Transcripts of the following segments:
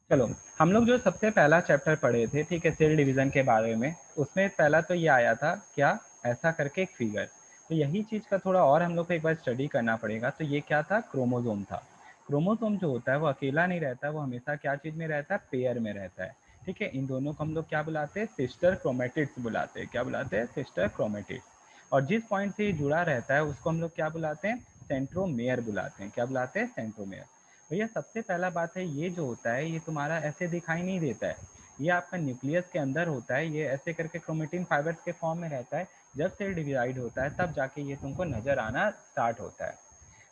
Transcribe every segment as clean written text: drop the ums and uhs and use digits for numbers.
चलो, हम लोग जो सबसे पहला चैप्टर पढ़े थे, ठीक है, सेल डिवीजन के बारे में, उसमें पहला तो ये आया था क्या, ऐसा करके एक फिगर। तो यही चीज़ का थोड़ा और हम लोग को एक बार स्टडी करना पड़ेगा। तो ये क्या था, क्रोमोजोम था। क्रोमोजोम जो होता है वो अकेला नहीं रहता है, वो हमेशा क्या चीज़ में रहता है, पेयर में रहता है। ठीक है, इन दोनों को हम लोग क्या बुलाते हैं, सिस्टर क्रोमेटिड्स बुलाते हैं। क्या बुलाते हैं, सिस्टर क्रोमेटिड्स। और जिस पॉइंट से ये जुड़ा रहता है उसको हम लोग क्या बुलाते हैं, सेंट्रोमेयर बुलाते हैं। क्या बुलाते हैं, सेंट्रोमेयर। भैया सबसे पहला बात है, ये जो होता है ये तुम्हारा ऐसे दिखाई नहीं देता है, ये आपका न्यूक्लियस के अंदर होता है, ये ऐसे करके क्रोमेटिन फाइबर्स के फॉर्म में रहता है। जब सेल डिवाइड होता है तब जाके ये तुमको नजर आना स्टार्ट होता है।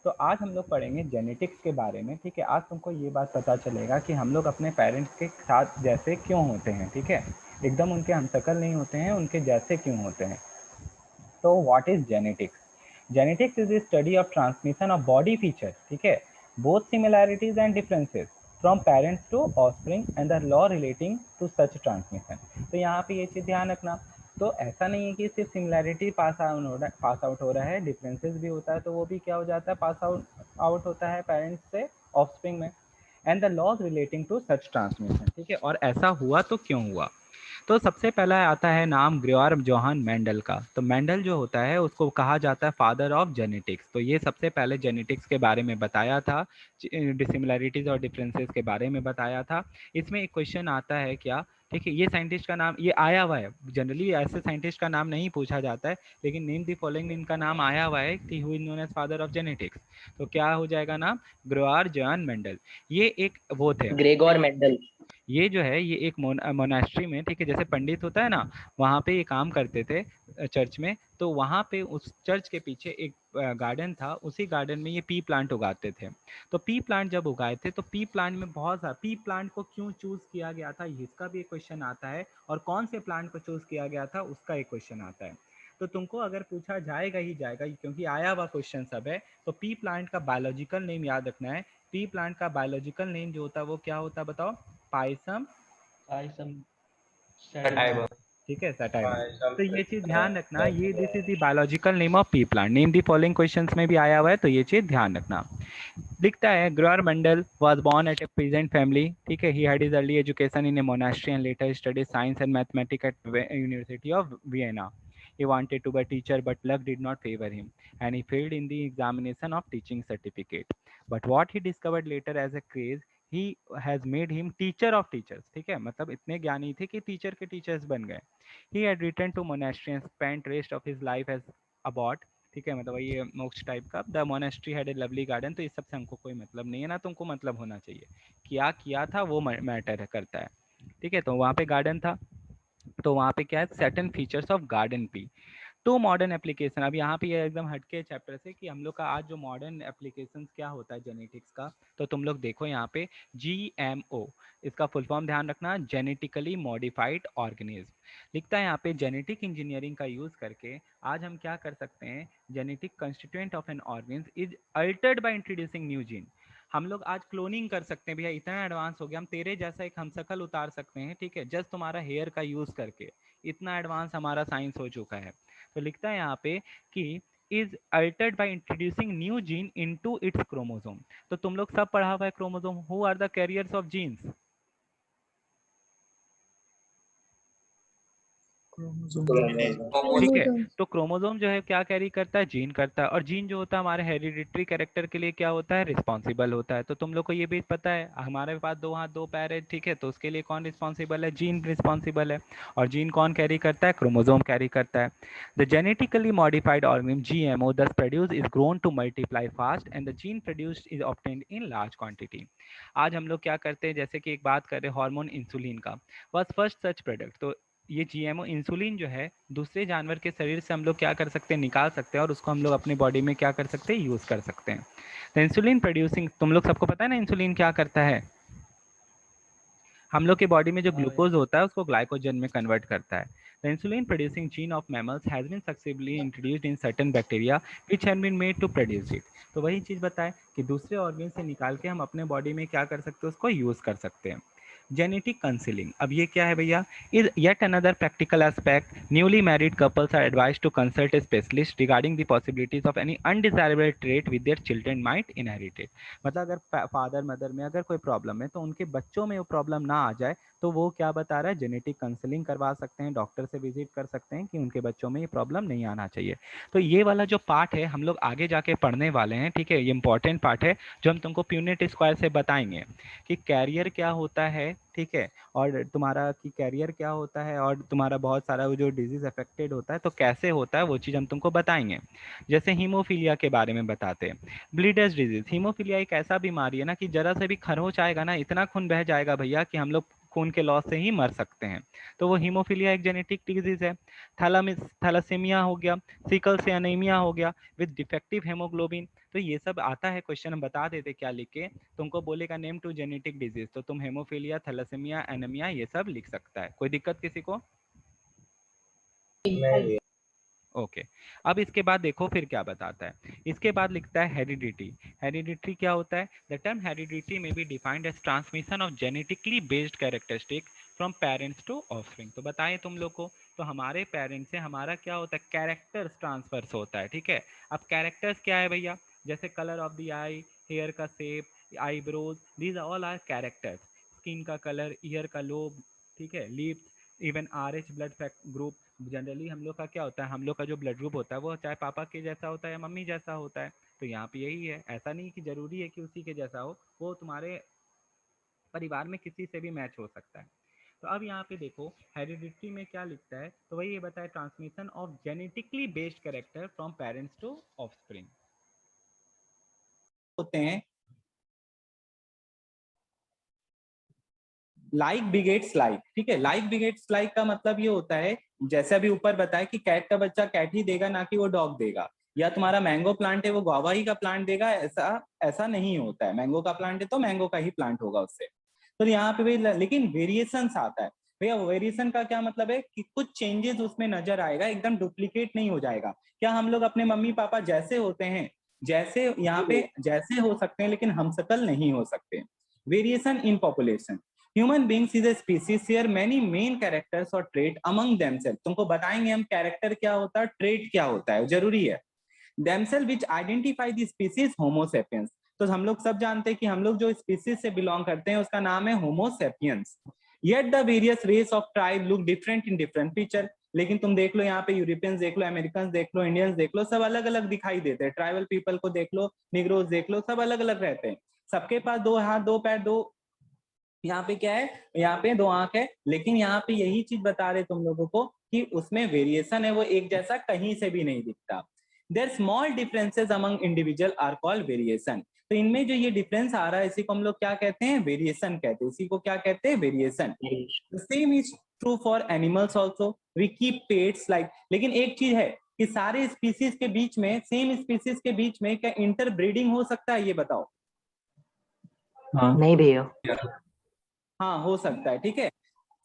तो आज हम लोग पढ़ेंगे जेनेटिक्स के बारे में। ठीक है, आज तुमको ये बात पता चलेगा कि हम लोग अपने पेरेंट्स के साथ जैसे क्यों होते हैं। ठीक है, एकदम उनके हमशक्ल नहीं होते हैं, उनके जैसे क्यों होते हैं। तो what is genetics? Genetics is the study of transmission of body feature, ठीक है, both similarities and differences from parents to offspring and the law relating to such transmission. तो यहाँ पे ये चीज़ ध्यान रखना। तो ऐसा नहीं है कि सिर्फ सिमिलैरिटी पास आउट हो रहा है, डिफरेंसेस भी होता है, तो वो भी क्या हो जाता है, पास आउट होता है पेरेंट्स से ऑफस्प्रिंग में। And the laws relating to such transmission. ठीक है, और ऐसा हुआ तो क्यों हुआ। तो सबसे पहला आता है नाम ग्रेगोर जोहान मेंडल का। तो मेंडल जो होता है उसको कहा जाता है फादर ऑफ जेनेटिक्स। तो ये सबसे पहले जेनेटिक्स के बारे में बताया था, डिसिमिलैरिटीज और डिफरेंसेस के बारे में बताया था। इसमें एक क्वेश्चन आता है क्या, ठीक है, ये साइंटिस्ट का नाम ये आया हुआ है, जनरली ऐसे साइंटिस्ट का नाम नहीं पूछा जाता है, लेकिन नेम दी फॉलोइंग इनका नाम आया हुआ है कि who is known as father of genetics. तो क्या हो जाएगा नाम, ग्रेगोर जोहान मेंडल। ये एक वो थे, ग्रेगोर मेंडल। ये जो है ये एक मोनास्ट्री में, ठीक है, जैसे पंडित होता है ना, वहाँ पे ये काम करते थे चर्च में। तो वहाँ पे उस चर्च के पीछे एक गार्डन था, उसी गार्डन में ये पी प्लांट उगाते थे। तो पी प्लांट जब उगाए थे तो पी प्लांट में बहुत सारा, पी प्लांट को क्यों चूज किया गया था इसका भी एक क्वेश्चन आता है, और कौन से प्लांट को चूज किया गया था उसका एक क्वेश्चन आता है। तो तुमको अगर पूछा जाएगा ही जाएगा, क्योंकि आया हुआ क्वेश्चन सब है। तो पी प्लांट का बायोलॉजिकल नेम याद रखना है। पी प्लांट का बायोलॉजिकल नेम जो होता है वो क्या होता है बताओ, पाइसम, पायसम सटाइवा। सैटिवा। ठीक है, सटाइवा। पायसम तो ये चीज ध्यान रखना, ये sativa. This is the biological name of P plant. Name the following questions में भी आया हुआ है, तो ये चीज ध्यान रखना। लिखता है Gregor Mendel was born at a peasant family. ठीक है, he had his early education in a monastery and later studied science and mathematics at university of Vienna. He wanted to be a teacher, but luck did not favor him, and he failed in the examination of teaching certificate. But what he discovered later as a craze, he has made him teacher of teachers. ठीक है, मतलब इतने ज्ञानी थे कि teacher के teachers बन गए। He had returned to monastery and spent rest of his life as abbot. ठीक है, मतलब ये मोक्ष टाइप का। The monastery had a lovely garden. तो इस सबसे हमको कोई मतलब नहीं है ना, तुमको मतलब होना चाहिए क्या किया था वो मैटर करता है। ठीक है, तो वहाँ पे गार्डन था, तो वहाँ पे क्या है, certain features of garden pea. To modern application. अब यहाँ पे ये एकदम हटके चैप्टर से कि हम लोग का आज जो मॉडर्न एप्लीकेशंस क्या होता है जेनेटिक्स का। तो तुम लोग देखो यहाँ पे GMO, इसका फुल फॉर्म ध्यान रखना, जेनेटिकली मॉडिफाइड ऑर्गेनिज्म। लिखता है यहाँ पे जेनेटिक इंजीनियरिंग का यूज करके आज हम क्या कर सकते हैं, genetic constituent of an organism is altered by introducing new gene. हम लोग आज क्लोनिंग कर सकते हैं भैया, इतना एडवांस हो गया, हम तेरे जैसा एक हमशक्ल उतार सकते हैं, ठीक है, जस्ट तुम्हारा हेयर का यूज करके। इतना एडवांस हमारा साइंस हो चुका है। तो लिखता है यहाँ पे कि is altered by introducing new gene into its chromosome. तो तुम लोग सब पढ़ा हुआ है chromosome, who are the carriers of genes. ठीक है, क्रोमोसोम। तो क्रोमोसोम जो है क्या कैरी करता है, जीन करता है, और जीन जो होता है हमारे हेरिडिटरी कैरेक्टर के लिए क्या होता है, रिस्पॉन्सिबल होता है। तो तुम लोग को ये भी पता है हमारे पास दो हाथ दो पैर है, ठीक है, तो उसके लिए कौन रिस्पॉन्सिबल है, जीन रिस्पॉन्सिबल है। और जीन कौन कैरी करता है, क्रोमोसोम कैरी करता है। The genetically modified organism GMO thus produce is grown to multiply fast and the gene produced is obtained in large quantity. आज हम लोग क्या करते हैं, जैसे कि एक बात कर रहे हैं हार्मोन इंसुलिन का, बस फर्स्ट सच प्रोडक्ट। तो ये GMO इंसुलिन जो है दूसरे जानवर के शरीर से हम लोग क्या कर सकते हैं, निकाल सकते हैं, और उसको हम लोग अपनी बॉडी में क्या कर सकते हैं, यूज कर सकते हैं। तो इंसुलिन प्रोड्यूसिंग, तुम लोग सबको पता है ना इंसुलिन क्या करता है, हम लोग के बॉडी में जो ग्लूकोज होता है उसको ग्लाइकोजन में कन्वर्ट करता है। The insulin producing gene of mammals has been successfully introduced in certain bacteria which have been made to produce it. तो वही चीज बताए कि दूसरे ऑर्गन से निकाल के हम अपने बॉडी में क्या कर सकते हैं, उसको यूज कर सकते हैं। जेनेटिक काउंसलिंग, अब ये क्या है भैया? Is yet another practical aspect newly married couples are advise to consult a specialist regarding the possibilities of any undesirable trait with their children might inherit it. मतलब अगर फादर मदर में अगर कोई प्रॉब्लम है तो उनके बच्चों में वो प्रॉब्लम ना आ जाए, तो वो क्या बता रहा है, जेनेटिक काउंसलिंग करवा सकते हैं, डॉक्टर से विजिट कर सकते हैं कि उनके बच्चों में ये प्रॉब्लम नहीं आना चाहिए। तो ये वाला जो पार्ट है हम लोग आगे जाके पढ़ने वाले हैं, ठीक है, ये इंपॉर्टेंट पार्ट है जो हम तुमको प्यूनेट स्क्वायर से बताएंगे कि कैरियर क्या होता है, ठीक है, और तुम्हारा कि कैरियर क्या होता है, और तुम्हारा बहुत सारा वो जो डिजीज अफेक्टेड होता है तो कैसे होता है वो चीज़ हम तुमको बताएंगे। जैसे हीमोफीलिया के बारे में बताते हैं, ब्लीडर्स डिजीज। हीमोफीलिया एक ऐसा बीमारी है ना कि जरा से भी खरोंच आएगा ना, इतना खून बह जाएगा भैया कि हम लोग खून के लॉस से ही मर सकते हैं। तो वो हीमोफीलिया एक जेनेटिक डिजीज है। थैलासेमिया हो गया, सिकल से अनीमिया हो गया विद डिफेक्टिव हेमोग्लोबिन। तो ये सब आता है क्वेश्चन, हम बता देते क्या लिख के, तुमको बोलेगा नेम टू जेनेटिक डिजीज, तो तुम हेमोफीलिया, थैलेसेमिया, एनीमिया ये सब लिख सकता है। कोई दिक्कत किसी को? नहीं। ओके। अब इसके बाद देखो फिर क्या बताता है, इसके बाद लिखता है हेरिडिटी। हेरिडिटी क्या होता है? The term heredity may be defined as transmission of genetically based characteristic from parents to offspring. तो बताएं तुम लोग को, तो हमारे पेरेंट्स से हमारा क्या होता है, कैरेक्टर्स ट्रांसफर्स होता है, ठीक है। अब कैरेक्टर्स क्या है भैया? जैसे colour of the eye, hair का shape, eyebrows, these all are characters. Skin का कलर, ईयर का लोब, ठीक है, lips, even R H blood group. Generally हम लोग का क्या होता है, हम लोग का जो ब्लड ग्रुप होता है वो चाहे पापा के जैसा होता है या मम्मी जैसा होता है। तो यहाँ पे यही है, ऐसा नहीं कि जरूरी है कि उसी के जैसा हो, वो तुम्हारे परिवार में किसी से भी मैच हो सकता है। तो अब यहाँ पे देखो हेरिडिटी में क्या लिखता है, तो वही ये बताया, transmission of genetically based character from parents to offspring होते हैं। लाइक बिगेट्स लाइक, ठीक है, लाइक बिगेट्स लाइक का मतलब ये होता है, जैसे अभी ऊपर बताया कि कैट का बच्चा कैट ही देगा, ना कि वो डॉग देगा, या तुम्हारा मैंगो प्लांट है वो गुआवा ही का प्लांट देगा, ऐसा ऐसा नहीं होता है। मैंगो का प्लांट है तो मैंगो का ही प्लांट होगा उससे। तो यहाँ पे भी लेकिन वेरिएशन आता है भैया। वेरिएशन का क्या मतलब है कि कुछ चेंजेस उसमें नजर आएगा, एकदम डुप्लीकेट नहीं हो जाएगा। क्या हम लोग अपने मम्मी पापा जैसे होते हैं, जैसे यहाँ पे जैसे हो सकते हैं, लेकिन हम शकल नहीं हो सकते। Variation in population, human beings is a species share many main characters और ट्रेट अमंग देमसेल्फ। तुमको बताएंगे हम कैरेक्टर क्या होता है, ट्रेट क्या होता है, जरूरी है। Themselves which identify the species homo sapiens. तो हम लोग सब जानते हैं कि हम लोग जो स्पीसीज से बिलोंग करते हैं उसका नाम है homo sapiens. Yet the various race of tribe look different in different feature. लेकिन तुम देख लो यहाँ पे यूरोपियंस देख लो, अमेरिकन देख लो, इंडियंस देख लो, सब अलग अलग दिखाई देते हैं। ट्राइबल पीपल को देख लो, निग्रोज देख लो, सब अलग अलग रहते हैं। सबके पास दो हाथ, दो पैर, दो, यहाँ पे क्या है, यहाँ पे दो आंख है, लेकिन यहाँ पे यही चीज बता रहे तुम लोगों को कि उसमें वेरिएशन है, वो एक जैसा कहीं से भी नहीं दिखता। Their small differences among individual are called variation. तो इनमें जो ये डिफरेंस आ रहा है इसी को हम लोग क्या कहते हैं, वेरिएशन कहते हैं। इसी को क्या कहते हैं, variation. Same is true for animals also, we keep pets like. लेकिन एक चीज है कि सारे स्पीसीज के बीच में, सेम स्पीसीज के बीच में क्या इंटरब्रीडिंग हो सकता है, ये बताओ। हाँ नहीं भैया। हाँ हो सकता है, ठीक है।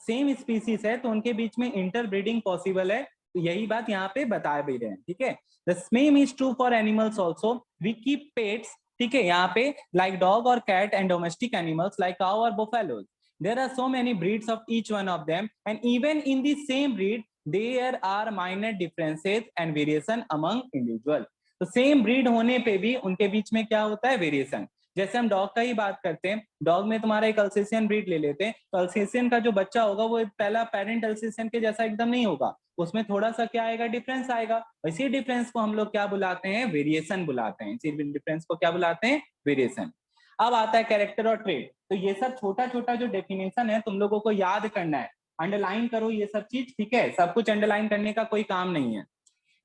सेम स्पीसीज है तो उनके बीच में इंटरब्रीडिंग पॉसिबल है, तो यही बात यहाँ पे बता भी रहे हैं, ठीक है। The same is true for animals also, we keep pets, ठीक है, यहाँ पे लाइक डॉग और cat and domestic animals like cow और buffaloes. There are so many breeds of each one of them and even in the same breed there are minor differences and variation among individual. तो same breed होने पे भी उनके बीच में क्या होता है, वेरिएशन। जैसे हम डॉग का ही बात करते हैं, डॉग में तुम्हारा एक अल्सेशियन ब्रीड ले लेते हैं, तो अल्सेशियन का जो बच्चा होगा वो पहला पेरेंट अल्सेशियन के जैसा एकदम नहीं होगा, उसमें थोड़ा सा क्या आएगा, डिफरेंस आएगा। इसी डिफरेंस को हम लोग क्या बुलाते हैं, वेरिएशन बुलाते हैं। इसी डिफरेंस को क्या बुलाते हैं, वेरिएशन। अब आता है कैरेक्टर और ट्रेट। तो ये सब छोटा छोटा जो डेफिनेशन है तुम लोगों को याद करना है, अंडरलाइन करो ये सब चीज, ठीक है, सब कुछ अंडरलाइन करने का कोई काम नहीं है।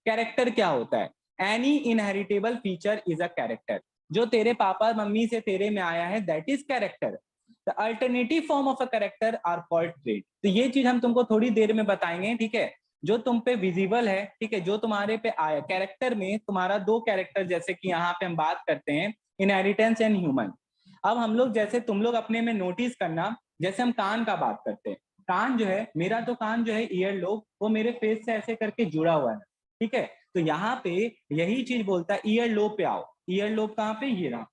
कैरेक्टर क्या होता है, any inheritable feature is a character. जो तेरे पापा मम्मी से तेरे में आया है that is character. The alternative form of a character are called trait. तो ये चीज हम तुमको थोड़ी देर में बताएंगे, ठीक है। जो तुम पे विजिबल है, ठीक है, जो तुम्हारे पे आया कैरेक्टर में, तुम्हारा दो कैरेक्टर, जैसे कि यहाँ पे हम बात करते हैं इनहेरिटेंस एंड ह्यूमन। अब हम लोग जैसे तुम लोग अपने में नोटिस करना, जैसे हम कान का बात करते हैं, कान जो है मेरा, तो कान जो है ईयर लोब, वो मेरे फेस से ऐसे करके जुड़ा हुआ है, ठीक है। तो यहाँ पे यही चीज बोलता है ईयर लोब पे आओ। ईयर लोब कहाँ पे, ये रहा,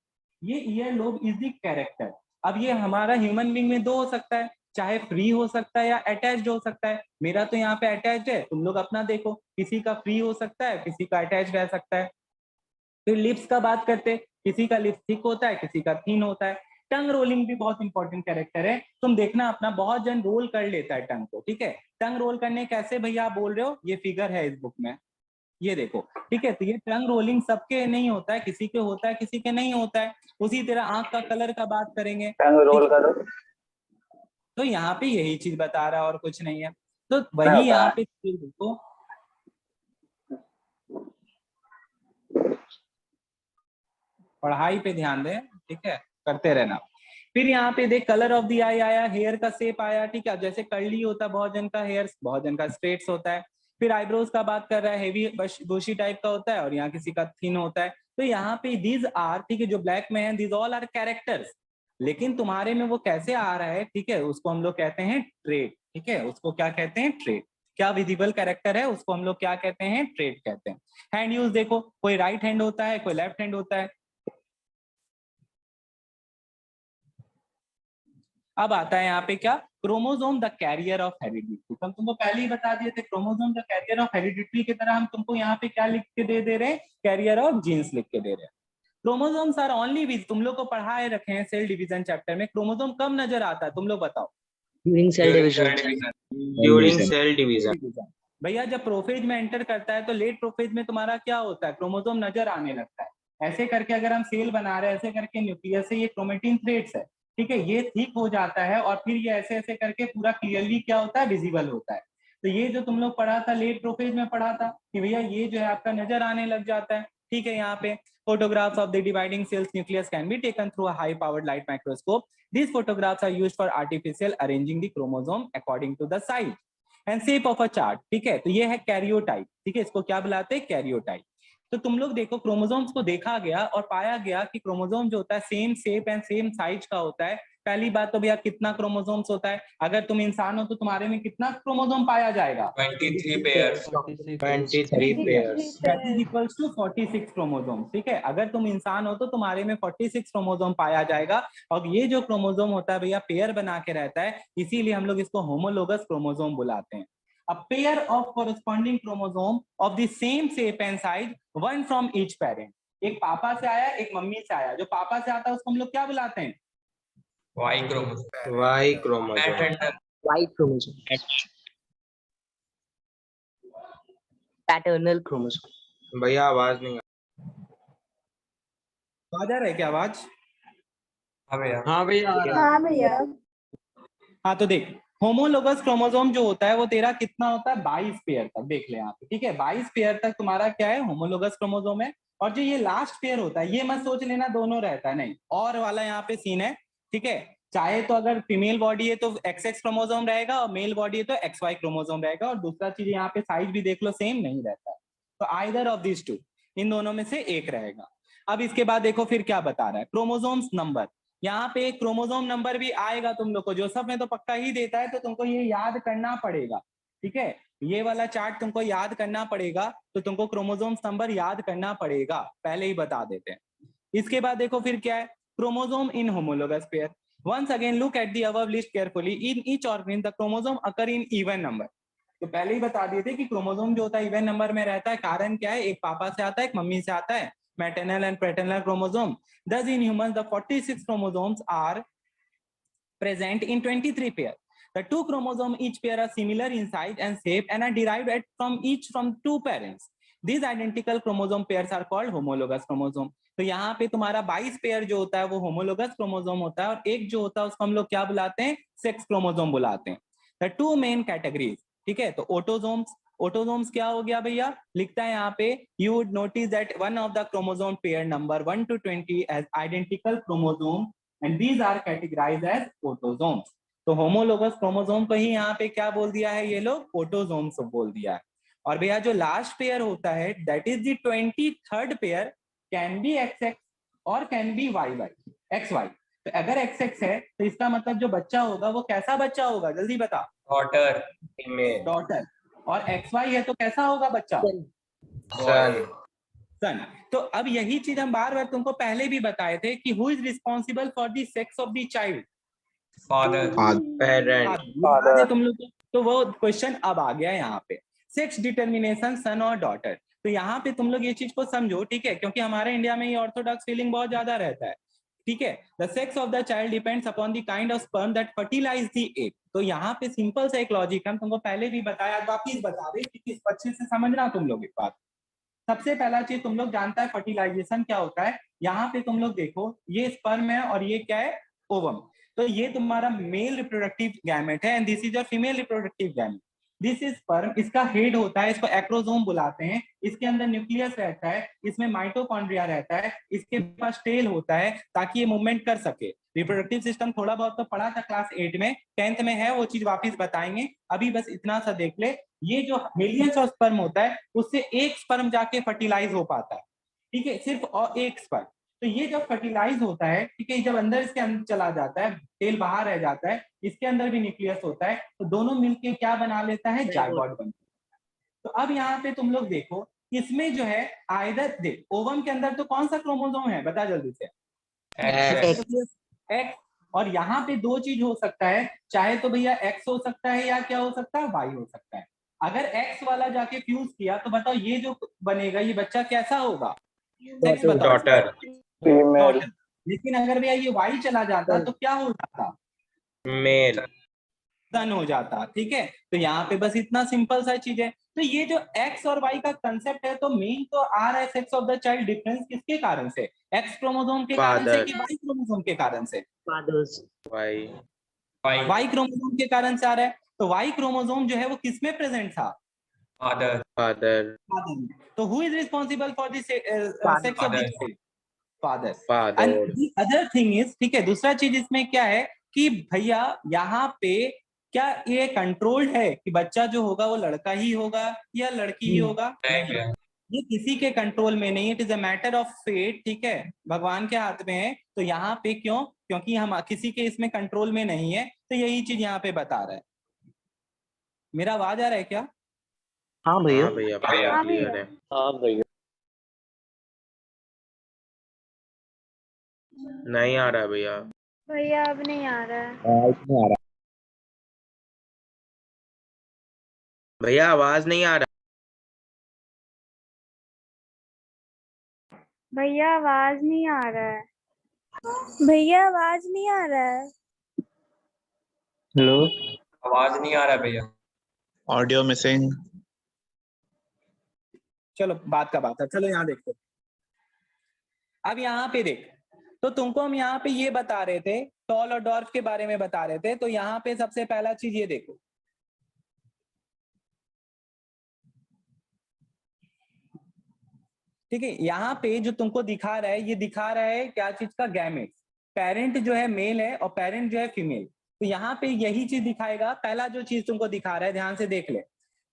ये ear lobe is the character. अब ये हमारा ह्यूमन बीइंग में 2 हो सकता है, चाहे फ्री हो सकता है या अटैच्ड हो सकता है। मेरा तो यहाँ पे अटैच्ड है, तुम लोग अपना देखो, किसी का फ्री हो सकता है, किसी का अटैच्ड रह सकता है। फिर लिप्स का बात करते, किसी का लिप्स थिक होता है, किसी का थिन होता है। टंग रोलिंग भी बहुत इंपॉर्टेंट कैरेक्टर है, तुम देखना अपना, बहुत जन रोल कर लेता है टंग को, ठीक है। टंग रोल करने कैसे भैया आप बोल रहे हो, ये फिगर है इस बुक में, ये देखो, ठीक है। तो ये टंग रोलिंग सबके नहीं होता है, किसी के होता है, किसी के नहीं होता है। उसी तरह आंख का कलर का बात करेंगे, टंग रोल करो। तो यहाँ पे यही चीज बता रहा है और कुछ नहीं है। तो वही यहाँ पे देखो, पढ़ाई पे ध्यान दें, ठीक है, करते रहना। फिर यहाँ पे देख, कलर ऑफ द आई आया, हेयर का शेप आया, ठीक है। जैसे कर्ली होता है बहुत जन का हेयर, बहुत जन का स्ट्रेट्स होता है। फिर आईब्रोज का बात कर रहा है, हेवी बुशी टाइप का होता है, और यहाँ किसी का थिन होता है। तो यहाँ पे दीज आर, ठीक है, जो ब्लैक में है, दीज ऑल आर कैरेक्टर्स। लेकिन तुम्हारे में वो कैसे आ रहा है, ठीक है, उसको हम लोग कहते हैं ट्रेट, ठीक है, उसको क्या कहते हैं, ट्रेट। क्या विजिबल कैरेक्टर है, उसको हम लोग क्या कहते हैं, ट्रेट कहते हैं। हैंड यूज देखो, कोई राइट हैंड होता है, कोई लेफ्ट हैंड होता है। अब आता है यहाँ पे क्या, chromosome the carrier of heredity. हम तुमको पहले ही बता दिए थे, chromosome the carrier of heredity की तरह हम तुमको यहाँ पे क्या लिख के दे रहे हैं, कैरियर ऑफ जीन्स लिख के दे रहे हैं। क्रोमोसोम्स आर ओनली विज, तुम लोग को पढ़ाए रखे हैं सेल डिवीजन चैप्टर में, क्रोमोसोम कब नजर आता है, तुम लोग बताओ। During cell division. During cell division. भैया जब प्रोफेज में एंटर करता है तो लेट प्रोफेज में तुम्हारा क्या होता है, क्रोमोसोम नजर आने लगता है। ऐसे करके अगर हम सेल बना रहे हैं, ऐसे करके न्यूक्लियस से ये क्रोमेटिन थ्रेड्स है, ठीक है, ये ठीक हो जाता है, और फिर ये ऐसे ऐसे करके पूरा क्लियरली क्या होता है, विजिबल होता है। तो ये जो तुम लोग पढ़ा था, लेट प्रोफेज में पढ़ा था कि भैया ये जो है आपका नजर आने लग जाता है, ठीक है। यहाँ पे photographs of the dividing cells nucleus can be taken through a high powered light microscope. These photographs are used for artificial arranging the chromosome according to the size and shape of a chart, ठीक है। तो ये है karyotype, ठीक है, इसको क्या बुलाते हैं, कैरियोटाइप। तो तुम लोग देखो, क्रोमोसोम्स को देखा गया और पाया गया कि क्रोमोसोम जो होता है same shape and same size का होता है। पहली बात तो भैया कितना क्रोमोसोम्स होता है, अगर तुम इंसान हो तो तुम्हारे में कितना क्रोमोसोम पाया जाएगा, 23 pairs. 23 pairs. that is equals to 46 chromosome, ठीक है। अगर तुम इंसान हो तो तुम्हारे में 46 क्रोमोसोम पाया जाएगा। और ये जो क्रोमोसोम होता है भैया पेयर बना के रहता है, इसीलिए हम लोग इसको होमोलोगस क्रोमोसोम बुलाते हैं। A pair of corresponding chromosome of the same shape and size, one from each parent. एक पापा से आया, एक मम्मी से आया, जो पापा से आता है उसको हम लोग क्या बुलाते हैं, Y chromosome. Y chromosome. Y chromosome. Paternal chromosome. भैया आवाज नहीं आ जा रहा है क्या आवाज? हाँ भैया। हाँ भैया। हाँ तो देख, होमोलोगस क्रोमोसोम जो होता है वो तेरा कितना होता है, 22 पेयर तक, देख ले यहाँ पे, ठीक है। 22 पेयर तक तुम्हारा क्या है, होमोलोगस क्रोमोसोम है। और जो ये लास्ट पेयर होता है, ये मत सोच लेना दोनों रहता है, नहीं, और वाला यहाँ पे सीन है, ठीक है। चाहे तो अगर फीमेल बॉडी है तो XX क्रोमोसोम रहेगा, और मेल बॉडी है तो XY क्रोमोसोम रहेगा। और दूसरा चीज यहाँ पे साइज भी देख लो, सेम नहीं रहता है। तो आइदर ऑफ दिस टू, इन दोनों में से एक रहेगा। अब इसके बाद देखो फिर क्या बता रहा है, क्रोमोसोम्स नंबर। यहाँ पे क्रोमोसोम नंबर भी आएगा तुम लोग को, जोसेफ में तो पक्का ही देता है, तो तुमको ये याद करना पड़ेगा, ठीक है। ये वाला चार्ट तुमको याद करना पड़ेगा, तो तुमको क्रोमोसोम्स नंबर याद करना पड़ेगा, पहले ही बता देते हैं। इसके बाद देखो फिर क्या है, chromosome in homologous pair. Once again look at the above list carefully, in each organ the chromosome occur in even number. तो पहले ही बता दिए थे कि क्रोमोसोम जो होता है इवन नंबर में रहता है। कारण क्या है, एक पापा से आता है, एक मम्मी से आता है, maternal and paternal chromosome. Thus, in humans, the 46 chromosomes are present in 23 pairs. The two chromosomes, each pair are similar in size and shape and are derived from two parents. These identical chromosome pairs are called homologous chromosome. तो यहाँ पे तुम्हारा 22 pair जो होता है वो homologous chromosome होता है, और एक जो होता है उसको हम लोग क्या बुलाते हैं, सेक्स क्रोमोसोम बुलाते हैं। The two main categories, ठीक है। तो ऑटोसोम्स, ऑटोसोम्स क्या हो गया भैया, लिखता है यहाँ पे, you would notice that one of the chromosome pair number 1 to 20 as identical chromosome and these are categorized as autosomes. तो होमोलोगस क्रोमोसोम को ही यहाँ पे क्या बोल दिया है ये लोग, ऑटोसोम्स बोल दिया है। और भैया जो लास्ट पेयर होता है, that is the 23rd pair, can be XX और कैन बी XY। तो अगर XX है तो इसका मतलब जो बच्चा होगा वो कैसा बच्चा होगा, जल्दी बता। Daughter, female. डॉटर। और XY है तो कैसा होगा बच्चा, सन। सन। तो अब यही चीज हम बार बार तुमको पहले भी बताए थे कि who is responsible for the sex of the child? Father, parent. तुम लोग तो वो क्वेश्चन अब आ गया यहाँ पे, सेक्स डिटर्मिनेशन सन और डॉटर। तो यहाँ पे तुम लोग ये चीज को समझो, ठीक है, क्योंकि हमारे इंडिया में ये ऑर्थोडॉक्स फीलिंग बहुत ज्यादा रहता है, ठीक है। The sex of the child depends upon the kind of sperm that fertilize the egg. तो यहाँ पे सिंपल सा एक लॉजिक हम तुमको पहले भी बताया, वापिस बता रहे कि अच्छे से समझना तुम लोग एक बात। सबसे पहला चीज तुम लोग जानता है फर्टिलाइजेशन क्या होता है। यहाँ पे तुम लोग देखो, ये स्पर्म है और ये क्या है, ओवम। तो ये तुम्हारा मेल रिप्रोडक्टिव गैमेट है and this is your female reproductive gamete. This is sperm, इसका हेड होता है, इसको एक्रोसोम बुलाते हैं। इसके अंदर न्यूक्लियस रहता है, इसमें माइटोकॉन्ड्रिया रहता है, इसके पास टेल होता है ताकि ये मूवमेंट कर सके। रिप्रोडक्टिव सिस्टम थोड़ा बहुत तो पढ़ा था क्लास 8 में, 10th में है वो चीज वापिस बताएंगे, अभी बस इतना सा देख ले। ये जो मिलियंस ऑफ स्पर्म होता है उससे एक स्पर्म जाके फर्टिलाइज हो पाता है, ठीक है, सिर्फ और एक स्पर्म। तो ये जब फर्टिलाइज होता है, ठीक है, जब अंदर इसके अंदर चला जाता है, तेल बाहर रह जाता है, इसके अंदर भी न्यूक्लियस होता है, तो दोनों मिलके क्या बना लेता है, जायगोट बनता है। तो अब यहाँ पे तुम लोग देखो, इसमें जो है आइदर देख, ओवम के अंदर तो कौन सा क्रोमोसोम है, बता जल्दी से। एक्स। और यहाँ पे दो चीज हो सकता है, चाहे तो भैया एक्स हो सकता है या क्या हो सकता है, वाई हो सकता है। अगर एक्स वाला जाके फ्यूज किया तो बताओ ये जो बनेगा ये बच्चा कैसा होगा, सेक्स बताओ। Daughter, female. लेकिन अगर भैया ये वाई चला जाता तो क्या हो जाता, मेल, सन हो जाता, ठीक है। तो यहाँ पे बस इतना सिंपल सा चीज है। तो ये जो एक्स और वाई का कंसेप्ट है, तो मेन तो आ रहा है sex of the child difference किसके कारण से, एक्स क्रोमोसोम के कारण से कि वाई क्रोमोसोम के कारण से, फादर्स, वाई क्रोमोसोम के कारण से आ रहा है। तो वाई क्रोमोसोम जो है वो किसमें प्रेजेंट था, फादर। तो who is responsible for the sex of the child, father. And the other thing is, ठीक है, दूसरा चीज इसमें क्या है कि भैया यहाँ पे क्या ये कंट्रोल्ड है कि बच्चा जो होगा वो लड़का ही होगा या लड़की ही होगा, ये किसी के कंट्रोल में नहीं, it is a matter of fate, ठीक है, भगवान के हाथ में है। तो यहाँ पे क्यों, क्योंकि हम किसी के इसमें कंट्रोल में नहीं है, तो यही चीज यहाँ पे बता रहा है। मेरा आवाज आ रहा है क्या? हाँ भैया, क्लियर है। हाँ भैया, नहीं आ रहा है भैया, भैया अब नहीं आ रहा है। भैया आवाज नहीं आ रहा। भैया आवाज नहीं आ रहा है। भैया आवाज नहीं आ रहा है। हेलो, आवाज नहीं आ रहा है भैया, ऑडियो मिसिंग। चलो बात का बात है, चलो यहाँ देखते। अब यहाँ पे देख, तो तुमको हम यहाँ पे ये बता रहे थे, टॉल और डॉर्फ के बारे में बता रहे थे। तो यहाँ पे सबसे पहला चीज ये देखो, ठीक है, यहाँ पे जो तुमको दिखा रहा है, ये दिखा रहा है क्या चीज का, गैमेट्स। पेरेंट जो है मेल है और पेरेंट जो है फीमेल। तो यहाँ पे यही चीज दिखाएगा। पहला जो चीज तुमको दिखा रहा है, ध्यान से देख ले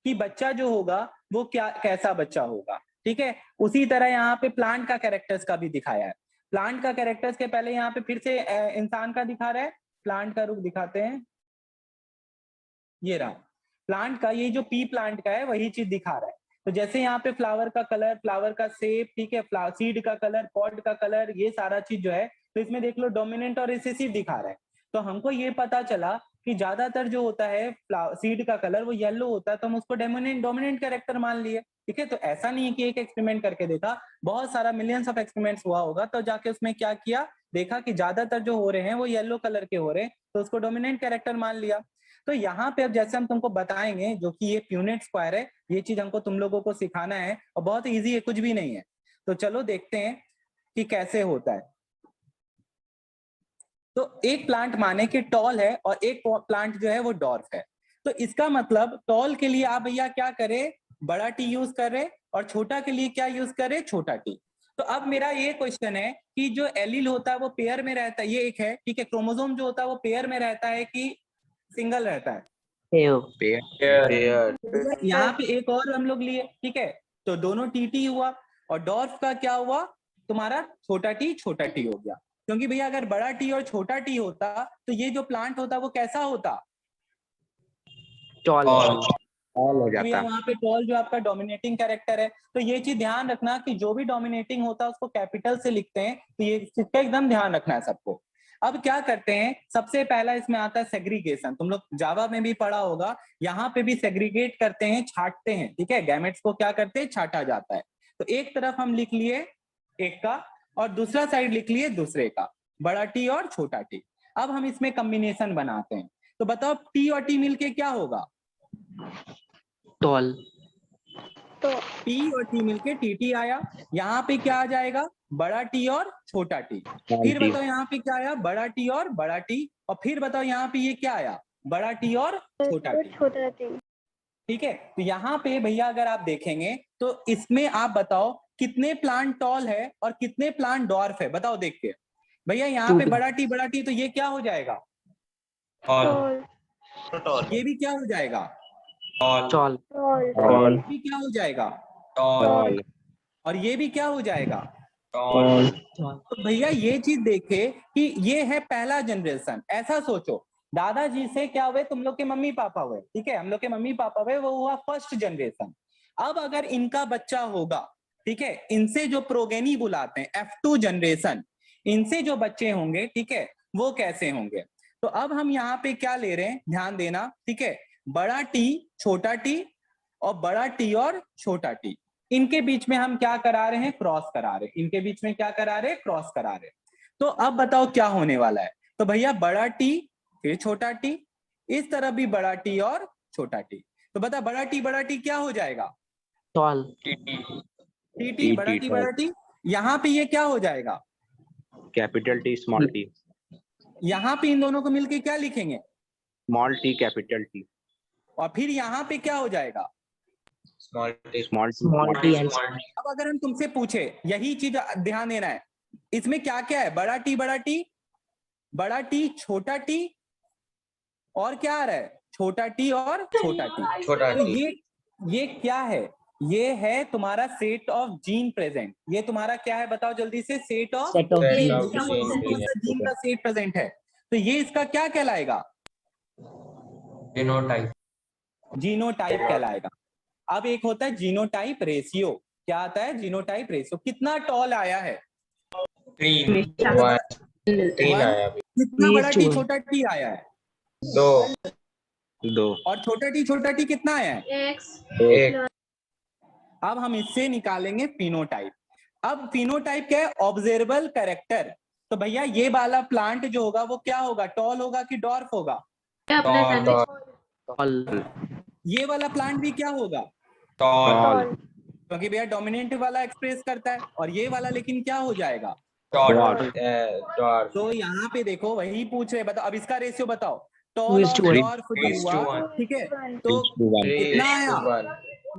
कि बच्चा जो होगा वो क्या, कैसा बच्चा होगा, ठीक है। उसी तरह यहाँ पे प्लांट का कैरेक्टर्स का भी दिखाया है। प्लांट का कैरेक्टर्स के पहले यहाँ पे फिर से इंसान का दिखा रहा है, प्लांट का रूप दिखाते हैं, ये रहा प्लांट का, ये जो पी प्लांट का है वही चीज दिखा रहा है। तो जैसे यहाँ पे फ्लावर का कलर, फ्लावर का शेप, ठीक है, सीड का कलर, पॉड का कलर, ये सारा चीज जो है, तो इसमें देख लो डोमिनेंट और रिसेसिव दिखा रहा है। तो हमको ये पता चला कि ज्यादातर जो होता है सीड का कलर वो येलो होता है, तो हम उसको डोमिनेंट कैरेक्टर मान लिए, ठीक है। तो ऐसा नहीं है कि एक एक्सपेरिमेंट करके देखा, बहुत सारा मिलियंस ऑफ एक्सपेरिमेंट्स हुआ होगा, तो जाके उसमें क्या किया, देखा कि ज्यादातर जो हो रहे हैं वो येलो कलर के हो रहे हैं, तो उसको डोमिनेंट कैरेक्टर मान लिया। तो यहाँ पे अब जैसे हम तुमको बताएंगे, जो कि ये प्यूनेट स्क्वायर है, ये चीज हमको तुम लोगों को सिखाना है और बहुत इजी है, कुछ भी नहीं है। तो चलो देखते हैं कि कैसे होता है। तो एक प्लांट माने कि टॉल है और एक प्लांट जो है वो डॉर्फ है। तो इसका मतलब टॉल के लिए आप भैया क्या करें, बड़ा टी यूज करें, और छोटा के लिए क्या यूज करें, छोटा टी। तो अब मेरा ये क्वेश्चन है कि जो एलील होता है वो पेयर में रहता है, ये एक है, ठीक है, क्रोमोसोम जो होता है वो पेयर में रहता है कि सिंगल रहता है, यहाँ पे एक और हम लोग लिए, ठीक है, तो दोनों टी हुआ। और डॉर्फ का क्या हुआ, तुम्हारा छोटा टी हो गया। क्योंकि भैया अगर बड़ा टी और छोटा टी होता तो ये जो प्लांट होता वो कैसा होता, टॉल। ऑल हो भैया जाता। वहाँ पे टॉल जो आपका डोमिनेटिंग कैरेक्टर है, तो ये चीज ध्यान रखना कि जो भी डोमिनेटिंग होता है उसको कैपिटल से लिखते हैं, तो ये चीज का एकदम ध्यान रखना है सबको। अब क्या करते हैं, सबसे पहला इसमें आता है सेग्रीगेशन। तुम लोग जावा में भी पढ़ा होगा, यहाँ पे भी सेग्रीगेट करते हैं, छांटते हैं, ठीक है। गैमेट्स को क्या करते हैं, छांटा जाता है। तो एक तरफ हम लिख लिए एक का और दूसरा साइड लिख लिए दूसरे का, बड़ा टी और छोटा टी। अब हम इसमें कॉम्बिनेशन बनाते हैं, तो बताओ टी और टी मिलके क्या होगा? टॉल। तो टी और टी मिलके टी आया। यहाँ पे क्या आ जाएगा, बड़ा टी और छोटा टी। फिर बताओ यहाँ पे क्या आया, बड़ा टी और बड़ा टी। और फिर बताओ यहाँ पे ये क्या आया, बड़ा टी और छोटा टी। छोटा टी। ठीक है, तो यहाँ पे भैया अगर आप देखेंगे तो इसमें आप बताओ कितने प्लांट टॉल है और कितने प्लांट डॉर्फ है, बताओ देख के। भैया यहाँ पे बड़ा टी, तो ये क्या हो जाएगा, टॉल। ये भी क्या हो जाएगा, टॉल। टॉल। ये भी क्या हो जाएगा, टॉल। और ये भी क्या हो जाएगा। टॉल। तो भैया ये चीज देखे कि ये है पहला जनरेशन। ऐसा सोचो, दादाजी से क्या हुए, तुम लोग के मम्मी पापा हुए, ठीक है, हम लोग के मम्मी पापा हुए, वो हुआ फर्स्ट जनरेशन। अब अगर इनका बच्चा होगा, ठीक है, इनसे जो प्रोगेनी बुलाते हैं F2 जनरेशन, इनसे जो बच्चे होंगे, ठीक है, वो कैसे होंगे। तो अब हम यहाँ पे क्या ले रहे हैं, ध्यान देना, ठीक है, बड़ा टी छोटा टी और बड़ा टी और छोटा टी, इनके बीच में हम क्या करा रहे हैं, क्रॉस करा रहे हैं। इनके बीच में क्या करा रहे हैं, क्रॉस करा रहे हैं। तो अब बताओ क्या होने वाला है। तो भैया बड़ा टी फिर छोटा टी, इस तरह भी बड़ा टी और छोटा टी। तो बता बड़ा टी क्या हो जाएगा, टॉल। टी टी बड़ा टी। यहाँ पे ये क्या हो जाएगा, कैपिटल टी स्मॉल टी। यहाँ पे इन दोनों को मिलके क्या लिखेंगे, स्मॉल टी कैपिटल टी। और फिर यहाँ पे क्या हो जाएगा, स्मॉल टी अब अगर हम तुमसे पूछे, यही चीज ध्यान देना है, इसमें क्या क्या है, बड़ा टी छोटा टी और क्या आ रहा है, छोटा टी और छोटा टी। तो ये क्या है, ये है तुम्हारा सेट ऑफ जीन प्रेजेंट। ये तुम्हारा क्या है, बताओ जल्दी से, सेट ऑफ जीन का सेट प्रेजेंट है। तो ये इसका क्या कहलाएगा, जीनोटाइप कहलाएगा। अब एक होता है जीनोटाइप रेशियो। क्या आता है, जीनोटाइप रेशियो। कितना टॉल आया है, 3 आया अभी। कितना बड़ा टी छोटा टी आया है, 2 और छोटा टी कितना आया है, 1। अब हम इससे निकालेंगे फिनोटाइप। अब फिनोटाइप क्या है, ऑब्जर्वेबल कैरेक्टर। तो भैया ये वाला प्लांट जो होगा वो क्या होगा, टॉल होगा कि डॉर्फ होगा, टॉल। ये वाला प्लांट भी क्या होगा, टॉल। क्योंकि भैया डोमिनेंट वाला एक्सप्रेस करता है, और ये वाला लेकिन क्या हो जाएगा, डॉर्फ। तो यहाँ पे देखो वही पूछ रहे, बताओ अब इसका रेशियो बताओ, टॉल और डॉर्फ जो हुआ, ठीक है, तो कितना आया,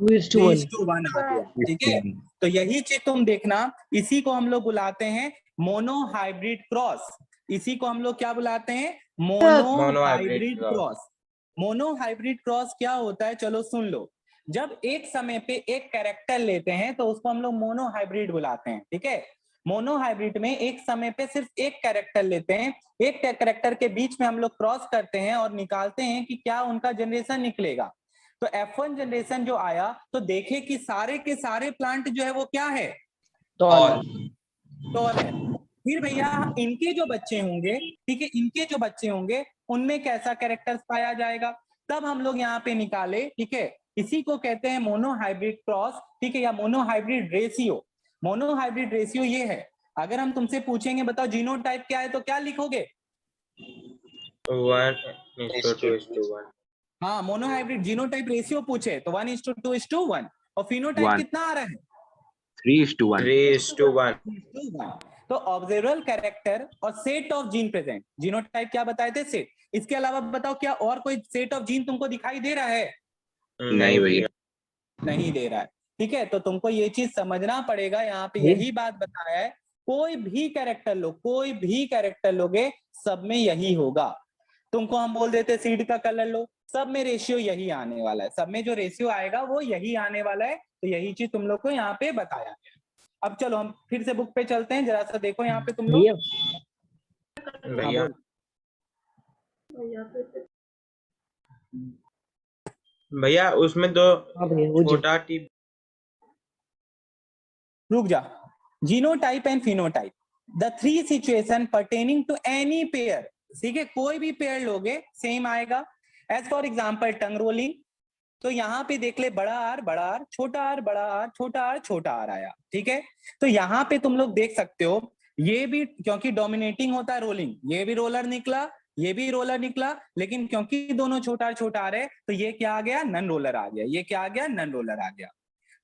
3:1 आ गया, ठीक है। तो यही चीज तुम देखना, इसी को हम लोग बुलाते हैं मोनोहाइब्रिड क्रॉस। इसी को हम लोग क्या बुलाते हैं, मोनोहाइब्रिड क्रॉस। मोनोहाइब्रिड क्रॉस क्या होता है, चलो सुन लो। जब एक समय पे एक कैरेक्टर लेते हैं तो उसको हम लोग मोनोहाइब्रिड बुलाते हैं, ठीक है। मोनोहाइब्रिड में एक समय पे सिर्फ एक कैरेक्टर लेते हैं, एक कैरेक्टर के बीच में हम लोग क्रॉस करते हैं और निकालते हैं कि क्या उनका जनरेशन निकलेगा। तो F1 जनरेशन जो आया, तो देखे कि सारे के सारे प्लांट जो है वो क्या है, टॉल है। फिर भैया इनके जो बच्चे होंगे, ठीक है, इनके जो बच्चे होंगे उनमें कैसा कैरेक्टर्स पाया जाएगा, तब हम लोग यहाँ पे निकाले, ठीक है। इसी को कहते हैं मोनोहाइब्रिड क्रॉस, ठीक है, या मोनोहाइब्रिड रेशियो। मोनोहाइब्रिड रेशियो ये है। अगर हम तुमसे पूछेंगे बताओ जीनोटाइप क्या है, तो क्या लिखोगे, 1:2:1। हाँ, मोनोहाइब्रिड जीनोटाइप रेशियो पूछे तो 1:2:1। और फिनोटाइप कितना आ रहा है, 3:1। तो ऑब्जर्वेबल कैरेक्टर और set of gene present. Genotype क्या बताए थे, सेट। इसके अलावा बताओ क्या और कोई सेट ऑफ जीन तुमको दिखाई दे रहा है, नहीं भैया, नहीं दे रहा है, ठीक है। तो तुमको ये चीज समझना पड़ेगा, यहाँ पे यही बात बताया है, कोई भी कैरेक्टर लो, कोई भी कैरेक्टर लोगे, सब में यही होगा। तुमको हम बोल देते सीड का कलर लो, सब में रेशियो यही आने वाला है, सब में जो रेशियो आएगा वो यही आने वाला है। तो यही चीज तुम लोग को यहाँ पे बताया गया। अब चलो हम फिर से बुक पे चलते हैं, जरा सा देखो यहाँ पे तुम लोग। भैया भैया उसमें तो छोटा टी। रुक जा। Genotype and phenotype, the three situation pertaining to any pair. ठीक है, कोई भी पेयर लोगे सेम आएगा। As for example tongue rolling, तो यहाँ पे देख ले, बड़ा आर बड़ा आर, छोटा आर बड़ा आर, छोटा आर छोटा आर आया। ठीक है, तो यहाँ पे तुम लोग देख सकते हो, ये भी क्योंकि डोमिनेटिंग होता है रोलिंग, ये भी रोलर निकला, ये भी रोलर निकला, लेकिन क्योंकि दोनों छोटा आ रहे, तो ये क्या आ गया, नन रोलर आ गया, ये क्या आ गया, नन रोलर आ गया।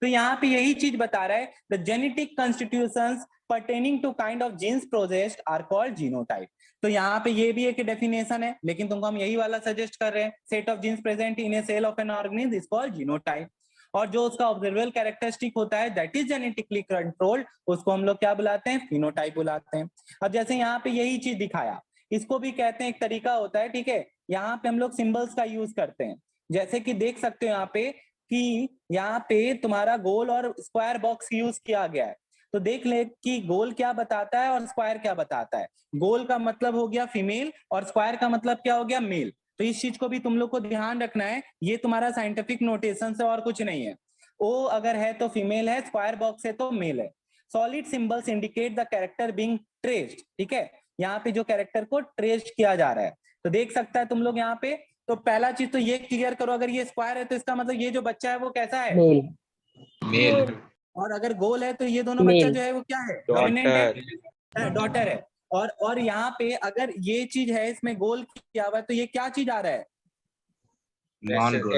तो यहाँ पे यही चीज बता रहा है, the genetic constitutions pertaining to kind of genes possessed are called genotype. तो यहाँ पे ये भी एक डेफिनेशन है, लेकिन तुमको हम यही वाला सजेस्ट कर रहे हैं, set of genes present in a cell of an organism is called genotype. और जो उसका ऑब्जर्वेबल कैरेक्टरिस्टिक होता है दैट इज जेनेटिकली कंट्रोल्ड, उसको हम लोग क्या बुलाते हैं, फिनोटाइप बुलाते हैं। अब जैसे यहाँ पे यही चीज दिखाया, इसको भी कहते हैं, एक तरीका होता है। ठीक है, यहाँ पे हम लोग सिंबल्स का यूज करते हैं, जैसे कि देख सकते हो यहाँ पे कि यहाँ पे तुम्हारा गोल और स्क्वायर बॉक्स यूज किया गया है। तो देख ले कि गोल क्या बताता है और स्क्वायर क्या बताता है। गोल का मतलब हो गया फीमेल और स्क्वायर का मतलब क्या हो गया, मेल। तो इस चीज को भी तुम लोग को ध्यान रखना है, ये तुम्हारा साइंटिफिक नोटेशन से और कुछ नहीं है। ओ अगर है तो फीमेल है, स्क्वायर बॉक्स है तो मेल है। Solid symbols indicate the character being traced. ठीक है, यहाँ पे जो कैरेक्टर को ट्रेस्ड किया जा रहा है, तो देख सकता है तुम लोग यहाँ पे। तो पहला चीज तो ये क्लियर करो, अगर ये स्क्वायर है तो इसका मतलब ये जो बच्चा है वो कैसा है, मेल। और अगर गोल है तो ये दोनों बच्चा जो है वो क्या है, डोमिनेंट है, डॉटर है। और यहाँ पे अगर ये चीज है, इसमें गोल किया हुआ है, तो ये क्या चीज आ रहा है,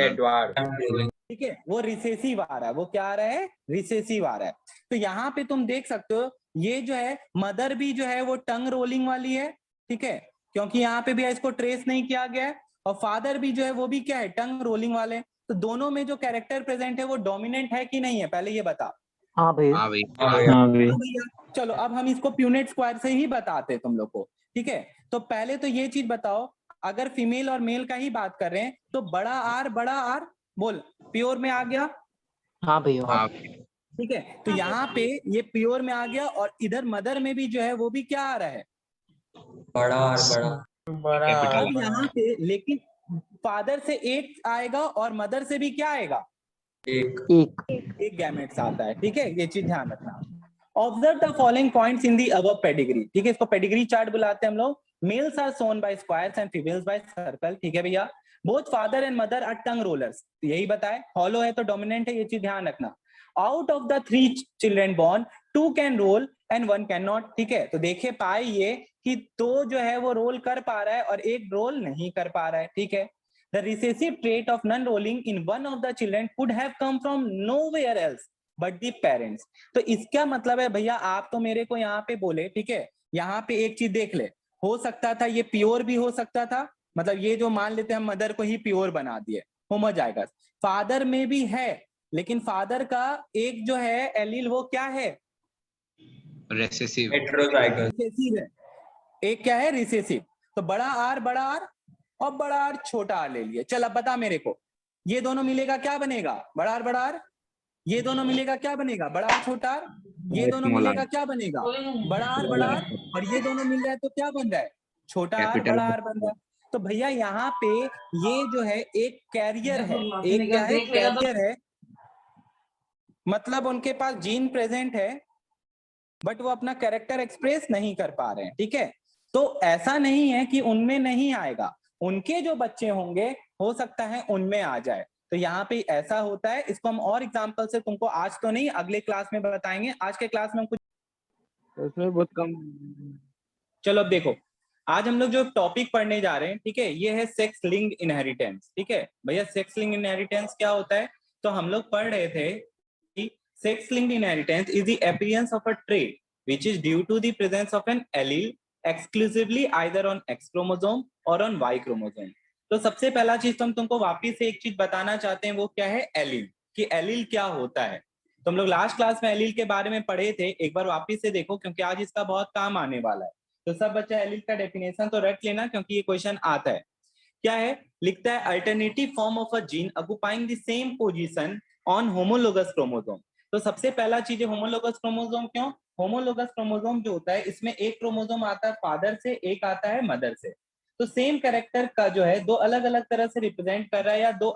एडवर्ड। ठीक है, वो रिसेसिव आ रहा है। वो क्या आ रहा है, रिसेसिव आ रहा है। तो यहाँ पे तुम देख सकते हो, ये जो है मदर भी जो है वो टंग रोलिंग वाली है। ठीक है, क्योंकि यहाँ पे भी इसको ट्रेस नहीं किया गया है। और फादर भी जो है वो भी क्या है, टंग रोलिंग वाले। तो दोनों में जो कैरेक्टर प्रेजेंट है वो डोमिनेंट है कि नहीं है, पहले ये बता। हाँ भैया। हाँ भाई। हाँ भैया। चलो अब हम इसको प्यूनेट स्क्वायर से ही बताते हैं तुम लोग को। ठीक है, तो पहले तो ये चीज बताओ, अगर फीमेल और मेल का ही बात कर रहे हैं, तो बड़ा आर बोल प्योर में आ गया। हाँ भैया। ठीक है, तो यहाँ पे ये प्योर में आ गया, और इधर मदर में भी जो है वो भी क्या आ रहा है, बड़ा आर बड़ा। अब यहाँ पे लेकिन फादर से एक आएगा और मदर से भी क्या आएगा, एक गैमेट्स आता है। ठीक है, ये चीज ध्यान रखना। Observe the following points in the above pedigree. ठीक है, इसको पेडिग्री चार्ट बुलाते हैं हम लोग। Males are shown by squares and females by circle. ठीक है भैया, both father and mother are tongue rollers, यही बताए। हॉलो है तो डोमिनेंट है, ये चीज ध्यान रखना। Out of the 3 children born 2 can roll and 1 can not. ठीक है, तो देखे पाए ये कि 2 जो है वो रोल कर पा रहा है और 1 रोल नहीं कर पा रहा है। ठीक है, the recessive trait of non-rolling in one of the children could have come from nowhere else but the parents। तो इसका मतलब है भैया, आप तो मेरे को यहाँ पे बोले, ठीक है, यहाँ पे एक चीज देख ले, हो सकता था ये प्योर भी हो सकता था, मतलब ये जो मान लेते हैं हम मदर को ही प्योर बना दिए, होमोजाइगस। फादर में भी है, लेकिन फादर का एक जो है एलील वो क्या है, रिसेसिव। रिसेसिव है। एक क्या है, रिसेसिव। तो बड़ा आर और बड़ा आर छोटा आर ले लिए। चल अब बता मेरे को, ये दोनों मिलेगा क्या बनेगा, बड़ा आर, ये दोनों मिलेगा क्या बनेगा, बड़ा आर छोटा आर, ये दोनों मिलेगा क्या बनेगा, बड़ा आर, और ये दोनों मिल रहा है तो क्या बन रहा है, छोटा आर बड़ा आर बन रहा है। तो भैया यहाँ पे ये जो है एक कैरियर है, एक क्या है, कैरियर है, मतलब उनके पास जीन प्रेजेंट है बट वो अपना कैरेक्टर एक्सप्रेस नहीं कर पा रहे हैं। ठीक है, तो ऐसा नहीं है कि उनमें नहीं आएगा, उनके जो बच्चे होंगे हो सकता है उनमें आ जाए। तो यहाँ पे ऐसा होता है, इसको हम और एग्जांपल से तुमको आज तो नहीं अगले क्लास में बताएंगे। आज के क्लास में हम कुछ उसमें बहुत कम। चलो अब देखो, आज हम लोग जो टॉपिक पढ़ने जा रहे हैं, ठीक है, ये है सेक्स लिंक्ड इनहेरिटेंस। ठीक है भैया, सेक्स लिंक्ड इनहेरिटेंस क्या होता है, तो हम लोग पढ़ रहे थे कि sex linked inheritance is the appearance of a trait which is due to the presence of an allele exclusively either on X chromosome और ऑन वाई क्रोमोसोम। तो सबसे पहला चीज तो हम तुमको वापिस से एक चीज बताना चाहते हैं, वो क्या है, एलील, कि एलील क्या होता है। तो हम लोग लास्ट क्लास में एलील के बारे में पढ़े थे, एक बार वापिस से देखो क्योंकि आज इसका बहुत काम आने वाला है। तो सब बच्चा एलील का डेफिनेशन तो रट लेना क्योंकि ये क्वेश्चन आता है। क्या है, लिखता है alternative form of a gene occupying the same position on homologous chromosome. तो सबसे पहला चीज है होमोलोगस क्रोमोसोम। क्यों, होमोलोगस क्रोमोसोम जो होता है इसमें एक क्रोमोसोम आता है फादर से, एक आता है मदर से। तो सेम कैरेक्टर का जो है दो अलग अलग तरह से रिप्रेजेंट कर रहा है, या दो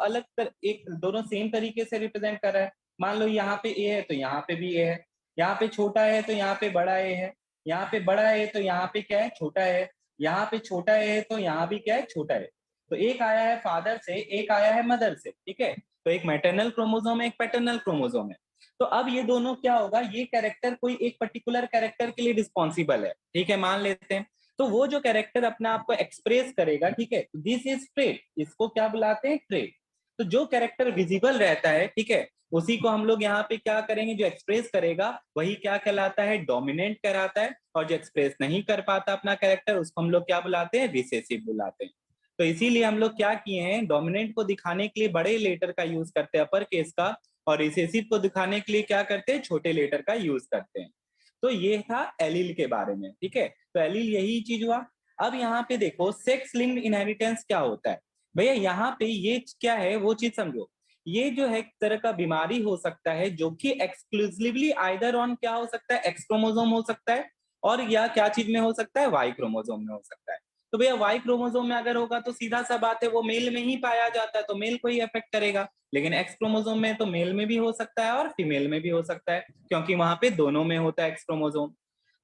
एक दोनों सेम तरीके से रिप्रेजेंट कर रहा है। मान लो यहाँ पे ए है तो यहाँ पे भी ए है, यहाँ पे छोटा है तो यहाँ पे बड़ा ए है, यहाँ पे बड़ा है तो यहाँ पे क्या है, छोटा है, यहाँ पे छोटा है तो यहाँ भी क्या है, छोटा है। तो एक आया है फादर से, एक आया है मदर से, ठीक है। तो एक मैटरनल क्रोमोसोम है, एक पैटर्नल क्रोमोसोम है। तो अब ये दोनों क्या होगा, ये कैरेक्टर कोई एक पर्टिकुलर कैरेक्टर के लिए रिस्पॉन्सिबल है, ठीक है, मान लेते हैं। तो वो जो कैरेक्टर अपने आप को एक्सप्रेस करेगा, ठीक है, दिस इज ट्रेट, इसको क्या बुलाते हैं, ट्रेट। तो जो कैरेक्टर विजिबल रहता है, ठीक है, उसी को हम लोग यहाँ पे क्या करेंगे, जो एक्सप्रेस करेगा वही क्या कहलाता है, डोमिनेंट कहलाता है। और जो एक्सप्रेस नहीं कर पाता अपना कैरेक्टर, उसको हम लोग क्या बुलाते हैं, रिसेसिव बुलाते हैं। तो इसीलिए हम लोग क्या किए हैं, डोमिनेंट को दिखाने के लिए बड़े लेटर का यूज करते हैं, अपर केस का, और रिसेसिव को दिखाने के लिए क्या करते हैं, छोटे लेटर का यूज करते हैं। तो ये था एलील के बारे में, ठीक है। तो एलील यही चीज हुआ। अब यहाँ पे देखो सेक्स लिंक्ड इनहेरिटेंस क्या होता है भैया, यहाँ पे ये क्या है वो चीज समझो। ये जो है एक तरह का बीमारी हो सकता है जो कि एक्सक्लूसिवली आइदर ऑन क्या हो सकता है, एक्स क्रोमोसोम हो सकता है, और या क्या चीज में हो सकता है, वाई क्रोमोसोम में हो सकता है। तो भैया वाई क्रोमोसोम में अगर होगा तो सीधा सा बात है वो मेल में ही पाया जाता है, तो मेल को ही अफेक्ट करेगा। लेकिन एक्स क्रोमोसोम में तो मेल में भी हो सकता है और फीमेल में भी हो सकता है, क्योंकि वहां पे दोनों में होता है एक्स क्रोमोसोम।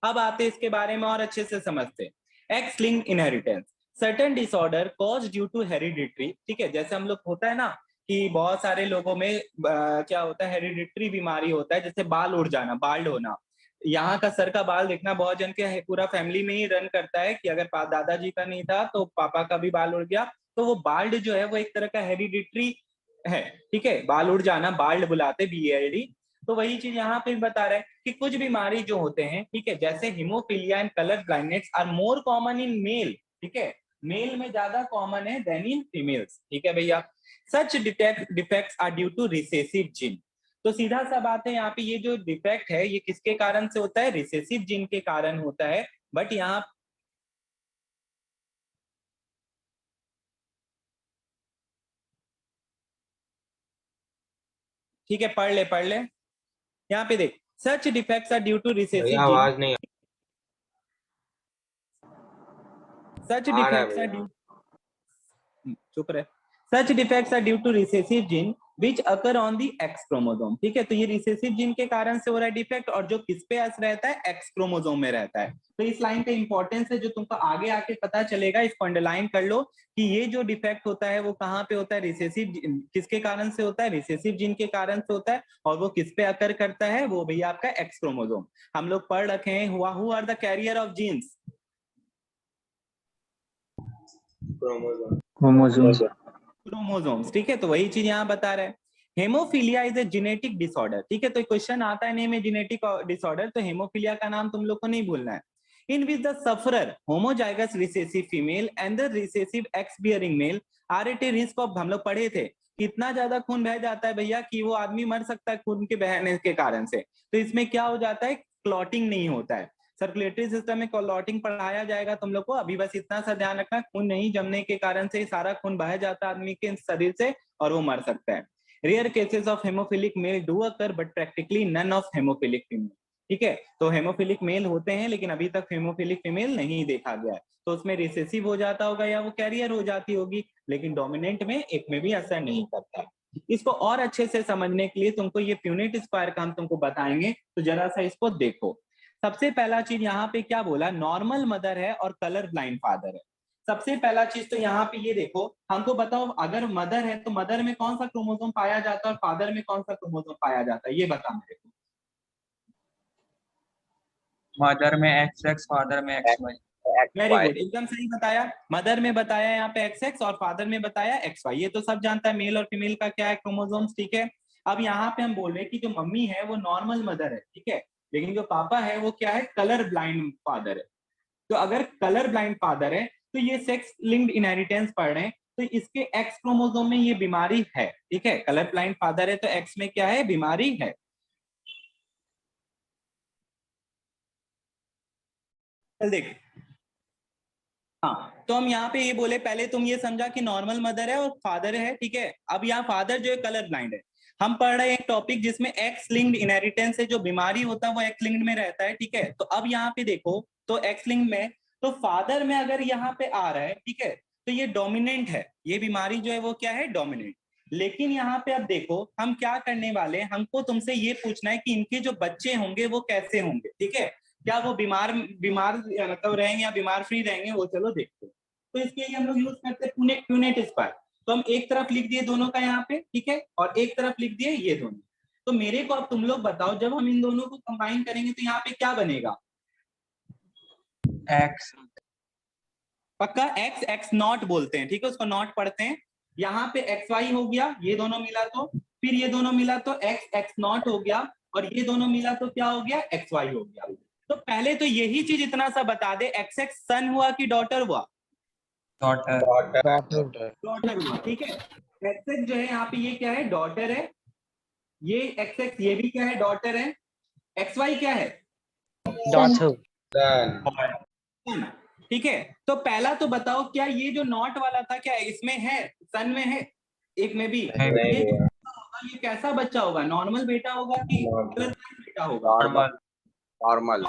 अब आते इसके बारे में और अच्छे से समझते। X linked inheritance, certain disorder cause due to hereditary, ठीक है। जैसे हम लोग होता है ना कि बहुत सारे लोगों में क्या होता है, हेरिडिटरी बीमारी होता है, जैसे बाल उड़ जाना, बाल्ड होना। यहाँ का सर का बाल देखना बहुत जन के पूरा फैमिली में ही रन करता है कि अगर दादाजी का नहीं था तो पापा का भी बाल उड़ गया। तो वो बाल्ड जो है वो एक तरह का हेरिडिटरी है, ठीक है, बाल उड़ जाना बाल्ड बुलाते, BALD। तो वही चीज यहाँ पे बता रहे हैं कि कुछ बीमारी जो होते हैं, ठीक है, जैसे haemophilia and colour blindness are more common in male, ठीक है, मेल में ज्यादा कॉमन है देन इन फीमेल्स, ठीक है भैया। Such defects are due to recessive gene. तो सीधा सा बात है, यहाँ पे ये जो डिफेक्ट है ये किसके कारण से होता है, रिसेसिव जीन के कारण होता है। बट यहाँ ठीक है, पढ़ ले यहाँ पे देख, such defects are due to recessive gene, आवाज नहीं सच डिफेक्ट्स आर ड्यू, चुप रहे, such defects are due to recessive gene which occur on the X chromosome, ठीक है। तो ये रिसेसिव जीन के कारण से हो रहा है डिफेक्ट, और जो किस पे रहता है, एक्स क्रोमोसोम में रहता है। तो इस लाइन का इंपॉर्टेंस है जो तुमको आगे आके पता चलेगा, इसको अंडरलाइन कर लो कि ये जो डिफेक्ट होता है वो कहाँ पे होता है, रिसेसिव, किसके कारण से होता है, रिसेसिव जीन के कारण से होता है। और वो किस पे अकर करता है, वो भैया आपका एक्स क्रोमोसोम। हम लोग पढ़ रखे हैं who are the carrier of genes, chromosomes, ठीक है। तो वही चीज यहाँ बता रहे हैं। Haemophilia is a genetic disorder, ठीक है। तो क्वेश्चन आता है नेम में जेनेटिक डिसऑर्डर, तो हेमोफीलिया का नाम तुम लोग को नहीं भूलना है। In which the sufferer homozygous recessive female and the recessive X bearing male are at a risk of, हम लोग पढ़े थे कितना ज्यादा खून बह जाता है भैया कि वो आदमी मर सकता है खून के बहने के कारण से। तो इसमें क्या हो जाता है, क्लॉटिंग नहीं होता है। सर्कुलेटरी सिस्टम में क्लॉटिंग पढ़ाया जाएगा तुम लोग को, अभी बस इतना सा ध्यान रखना, खून नहीं जमने के कारण से सारा खून बह जाता है आदमी के शरीर से और वो मर सकता है। Rare cases of hemophilic male do occur but practically none of hemophilic female, ठीक है। तो हेमोफिलिक मेल होते हैं लेकिन अभी तक हेमोफिलिक फीमेल नहीं देखा गया है। तो उसमें रिसेसिव हो जाता होगा या वो कैरियर हो जाती होगी, लेकिन डोमिनेंट में एक में भी असर नहीं करता। इसको और अच्छे से समझने के लिए तुमको ये प्यूनेट स्क्वायर का हम तुमको बताएंगे, तो जरा सा इसको देखो। सबसे पहला चीज यहाँ पे क्या बोला, नॉर्मल मदर है और कलर ब्लाइंड फादर है। सबसे पहला चीज तो यहाँ पे ये देखो, हमको बताओ अगर मदर है तो मदर में कौन सा क्रोमोसोम पाया जाता है और फादर में कौन सा क्रोमोसोम पाया जाता है, ये बता मेरे को। मदर में XX, फादर में XY। वेरी गुड, एकदम सही बताया। मदर में बताया यहाँ पे XX और फादर में बताया XY। ये तो सब जानता है मेल और फीमेल का क्या है क्रोमोसोम्स, ठीक है। अब यहाँ पे हम बोल रहे हैं कि जो मम्मी है वो नॉर्मल मदर है, ठीक है, लेकिन जो पापा है वो क्या है, कलर ब्लाइंड फादर है। तो अगर कलर ब्लाइंड फादर है तो ये सेक्स लिंक्ड इनहेरिटेंस पढ़ रहे हैं, तो इसके एक्स क्रोमोसोम में ये बीमारी है, ठीक है। कलर ब्लाइंड फादर है तो एक्स में क्या है, बीमारी है। चल देख, हाँ, तो हम यहाँ पे ये बोले, पहले तुम ये समझा कि नॉर्मल मदर है और फादर है, ठीक है। अब यहाँ फादर जो है कलर ब्लाइंड है। हम पढ़ रहे हैं एक टॉपिक जिसमें एक्स लिंक्ड इनहेरिटेंस है, जो बीमारी होता है वो एक्स लिंक्ड में रहता है, ठीक है। तो अब यहाँ पे देखो, तो एक्स लिंक्ड में तो फादर में अगर यहाँ पे आ रहा है, ठीक है, तो ये डोमिनेंट है, ये बीमारी जो है वो क्या है, डोमिनेंट। लेकिन यहाँ पे अब देखो हम क्या करने वाले हैं, हमको तुमसे ये पूछना है कि इनके जो बच्चे होंगे वो कैसे होंगे, ठीक है, क्या वो बीमार मतलब रहेंगे या बीमार फ्री रहेंगे, वो चलो देखते हैं। तो इसके लिए हम लोग यूज करते हैं प्यूनेट स्क्वायर। तो हम एक तरफ लिख दिए दोनों का यहाँ पे, ठीक है, और एक तरफ लिख दिए ये दोनों। तो मेरे को अब तुम लोग बताओ, जब हम इन दोनों को कंबाइन करेंगे तो यहाँ पे क्या बनेगा, एक्स, पक्का एक्स एक्स नॉट बोलते हैं, ठीक है, उसको नॉट पढ़ते हैं। यहाँ पे एक्स वाई हो गया, ये दोनों मिला तो, फिर ये दोनों मिला तो एक्स एक्स नॉट हो गया, और ये दोनों मिला तो क्या हो गया, एक्स वाई हो गया। तो पहले तो यही चीज इतना सा बता दे, एक्स एक्स सन हुआ कि डॉटर हुआ, डॉटर हुआ, ठीक है। एक्स एक्स जो है यहाँ पे ये क्या है, डॉटर है, ये एक्स एक्स ये भी क्या है, डॉटर है, एक्स वाई क्या है, ठीक है। तो पहला तो बताओ क्या ये जो नॉट वाला था क्या इसमें है, सन में है, एक में भी, ये कैसा बच्चा होगा, नॉर्मल बेटा होगा कि बेटा होगा, नॉर्मल।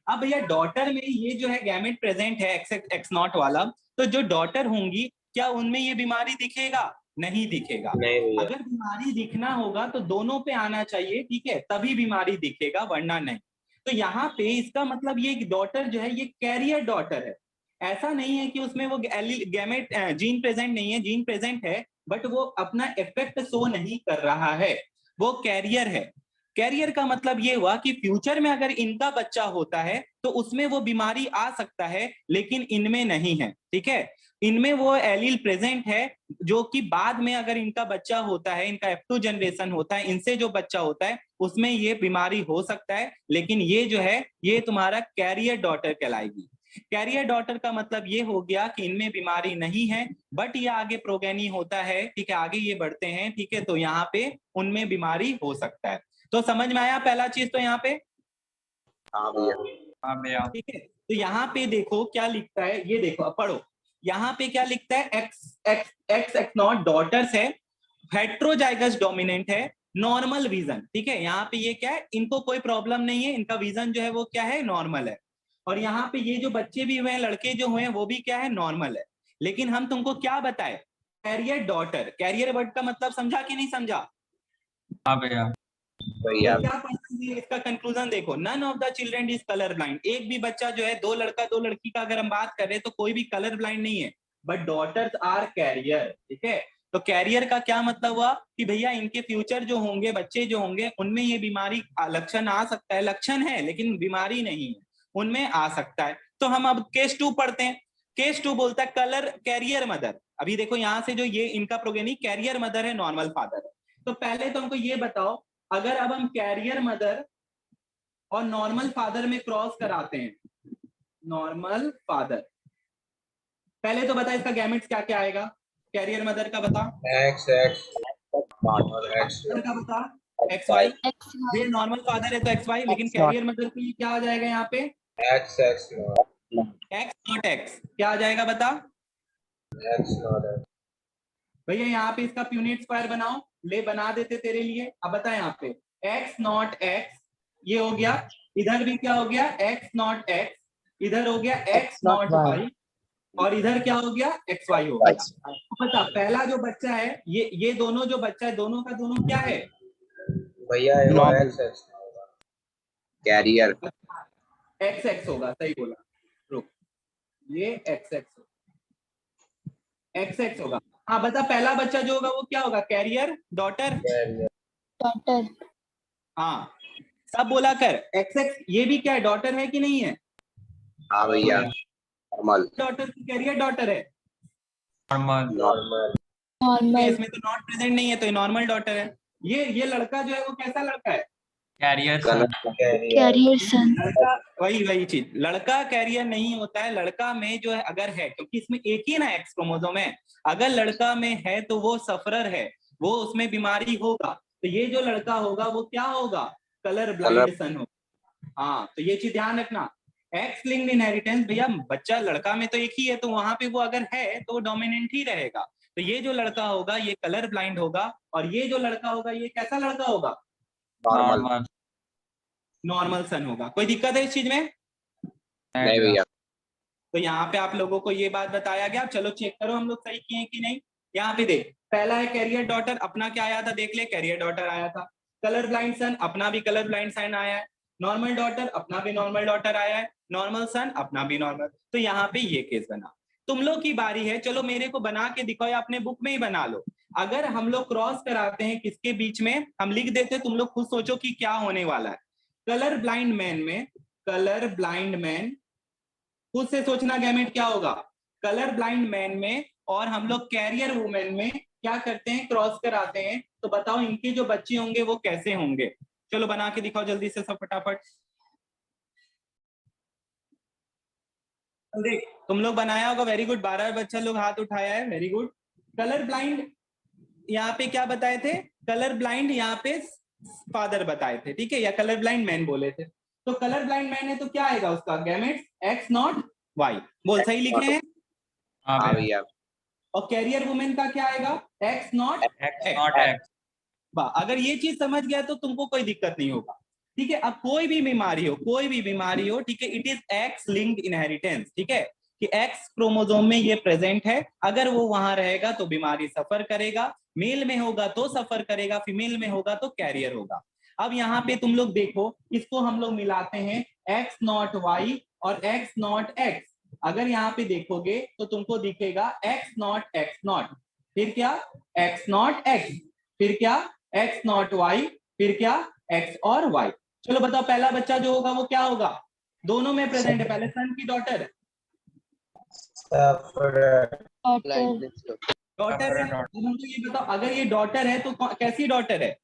अब भैया डॉटर में ये जो है गैमेट प्रेजेंट है एक्स एक्स नॉट वाला, तो जो डॉटर होंगी क्या उनमें ये बीमारी दिखेगा, नहीं दिखेगा। अगर बीमारी दिखना होगा तो दोनों पे आना चाहिए, ठीक है, तभी बीमारी दिखेगा, वरना नहीं। तो यहाँ पे इसका मतलब ये डॉटर जो है ये कैरियर डॉटर है, ऐसा नहीं है कि उसमें वो गैमेट जीन प्रेजेंट नहीं है, जीन प्रेजेंट है, बट वो अपना इफेक्ट शो नहीं कर रहा है, वो कैरियर है। कैरियर का मतलब ये हुआ कि फ्यूचर में अगर इनका बच्चा होता है तो उसमें वो बीमारी आ सकता है, लेकिन इनमें नहीं है, ठीक है। इनमें वो एलील प्रेजेंट है जो कि बाद में अगर इनका बच्चा होता है, इनका F2 जनरेशन होता है, इनसे जो बच्चा होता है उसमें ये बीमारी हो सकता है, लेकिन ये जो है ये तुम्हारा कैरियर डॉटर कहलाएगी। कैरियर डॉटर का मतलब ये हो गया कि इनमें बीमारी नहीं है, बट ये आगे प्रोगेनी होता है, ठीक है, आगे ये बढ़ते हैं, ठीक है, तो यहाँ पे उनमें बीमारी हो सकता है। तो समझ में आया पहला चीज तो यहाँ पे, हाँ भैया। ठीक है। तो यहाँ पे देखो क्या लिखता है, ये देखो अब पढ़ो, यहाँ पे क्या लिखता है, X X X X not daughters है, हेट्रोजाइगस डोमिनेंट है, नॉर्मल विजन, ठीक है, यहाँ पे ये क्या है, इनको कोई प्रॉब्लम नहीं है, इनका विजन जो है वो क्या है, नॉर्मल है। और यहाँ पे ये जो बच्चे भी हुए हैं, लड़के जो हुए हैं वो भी क्या है, नॉर्मल है। लेकिन हम तुमको क्या बताए, कैरियर डॉटर, कैरियर वर्ड का मतलब समझा कि नहीं समझा, हाँ भैया। क्या पढ़ेंगे इसका कंक्लूजन देखो, none of the children is colour blind, एक भी बच्चा जो है, दो लड़का दो लड़की का अगर हम बात करें तो कोई भी कलर ब्लाइंड नहीं है, बट डॉटर्स आर कैरियर, ठीक है। तो कैरियर का क्या मतलब हुआ कि भैया इनके फ्यूचर जो होंगे, बच्चे जो होंगे, उनमें ये बीमारी लक्षण आ सकता है, लक्षण है लेकिन बीमारी नहीं है, उनमें आ सकता है। तो हम अब केस 2 पढ़ते हैं। केस 2 बोलता है कलर कैरियर मदर। अभी देखो यहाँ से जो ये इनका प्रोगेनी कैरियर मदर है, नॉर्मल फादर है। तो पहले तो हमको ये बताओ, अगर अब हम कैरियर मदर और नॉर्मल फादर में क्रॉस कराते हैं, नॉर्मल फादर, पहले तो बता इसका गैमेट्स क्या क्या आएगा, कैरियर मदर का बता, एक्स एक्स का बता, एक्स वाई, ये नॉर्मल फादर है तो एक्स वाई, लेकिन कैरियर मदर के लिए क्या आ जाएगा यहाँ पे, एक्स एक्स नॉट एक्स, क्या आ जाएगा बता, भैया यहाँ पे इसका प्यूनेट स्क्वायर बनाओ, ले बना देते तेरे लिए। अब बता यहाँ पे एक्स नॉट एक्स, ये हो गया, इधर भी क्या हो गया, एक्स नॉट एक्स, इधर हो गया एक्स नॉट वाई, और इधर क्या हो गया, एक्स वाई हो गया। बता पहला जो बच्चा है, ये दोनों जो बच्चा है, दोनों का दोनों क्या है भैया, X X carrier, X X होगा, सही बोला, रुक, ये एक्स एक्स होगा। हाँ बता पहला बच्चा जो होगा वो क्या होगा, कैरियर डॉटर, हाँ सब बोला कर, एक्स एक्स ये भी क्या है, डॉटर है कि नहीं है, हाँ भैया, नॉर्मल डॉटर की कैरियर डॉटर है, नॉर्मल इसमें तो नॉट प्रेजेंट नहीं है तो ये नॉर्मल डॉटर है। ये लड़का जो है वो कैसा लड़का है, कैरियर सन, लड़का, वही चीज, लड़का कैरियर नहीं होता है, लड़का में जो है अगर है, क्योंकि इसमें एक ही ना एक्स क्रोमोसोम है, अगर लड़का में है तो वो सफरर है, वो उसमें बीमारी होगा, तो ये जो लड़का होगा वो क्या होगा, कलर ब्लाइंड सन होगा। हाँ तो ये चीज ध्यान रखना, एक्स लिंक्ड इनहेरिटेंस, भैया बच्चा लड़का में तो एक ही है, तो वहां पे वो अगर है तो वो डोमिनेंट ही रहेगा। तो ये जो लड़का होगा ये कलर ब्लाइंड होगा, और ये जो लड़का होगा ये कैसा लड़का होगा, नॉर्मल सन होगा। कोई दिक्कत है इस चीज में, नहीं भैया। तो यहाँ पे आप लोगों को ये बात बताया गया। चलो चेक करो हम लोग सही किए हैं कि नहीं। यहाँ पे देख, पहला है कैरियर डॉटर, अपना क्या आया था देख ले, कैरियर डॉटर आया था। कलर ब्लाइंड सन, अपना भी कलर ब्लाइंड सन आया है। नॉर्मल डॉटर, अपना भी नॉर्मल डॉटर आया है। नॉर्मल सन, अपना भी नॉर्मल। तो यहाँ पे ये केस बना। तुम लोग की बारी है, चलो मेरे को बना के दिखाओ या अपने बुक में ही बना लो। अगर हम लोग क्रॉस कराते हैं किसके बीच में, हम लिख देते, तुम लोग खुद सोचो कि क्या होने वाला है। कलर ब्लाइंड मैन में, कलर ब्लाइंड मैन, खुद से सोचना गैमेट क्या होगा। कलर ब्लाइंड मैन में और हम लोग कैरियर वुमेन में क्या करते हैं, क्रॉस कराते हैं। तो बताओ इनके जो बच्चे होंगे वो कैसे होंगे। चलो बना के दिखाओ जल्दी से सब फटाफट। देख तुम लोग बनाया होगा, वेरी गुड। 12 बच्चा लोग हाथ उठाया है, वेरी गुड। कलर ब्लाइंड यहाँ पे क्या बताए थे, कलर ब्लाइंड यहाँ पे फादर बताए थे, ठीक है, या कलर ब्लाइंड मैन बोले थे। तो कलर ब्लाइंड मैन है तो क्या आएगा उसका गेमेट्स एक्स नॉट वाई। बोल सही लिखे हैं? हाँ भैया। और कैरियर वुमेन का क्या आएगा, एक्स नॉट एक्स। अगर ये चीज समझ गया तो तुमको कोई दिक्कत नहीं होगा, ठीक है। अब कोई भी बीमारी हो, ठीक है, it is x linked inheritance, ठीक है, कि एक्स क्रोमोसोम में ये प्रेजेंट है। अगर वो वहां रहेगा तो बीमारी सफर करेगा, मेल में होगा तो सफर करेगा, फीमेल में होगा तो कैरियर होगा। अब यहाँ पे तुम लोग देखो, इसको हम लोग मिलाते हैं एक्स नॉट वाई और एक्स नॉट एक्स। अगर यहाँ पे देखोगे तो तुमको दिखेगा एक्स नॉट, फिर क्या एक्स नॉट एक्स, फिर क्या एक्स नॉट वाई, फिर क्या एक्स और वाई। चलो बताओ पहला बच्चा जो होगा वो क्या होगा, दोनों में प्रेजेंट है, पहले सन की डॉटर है। अब हमको ये बताओ अगर ये डॉटर है तो कैसी डॉटर है,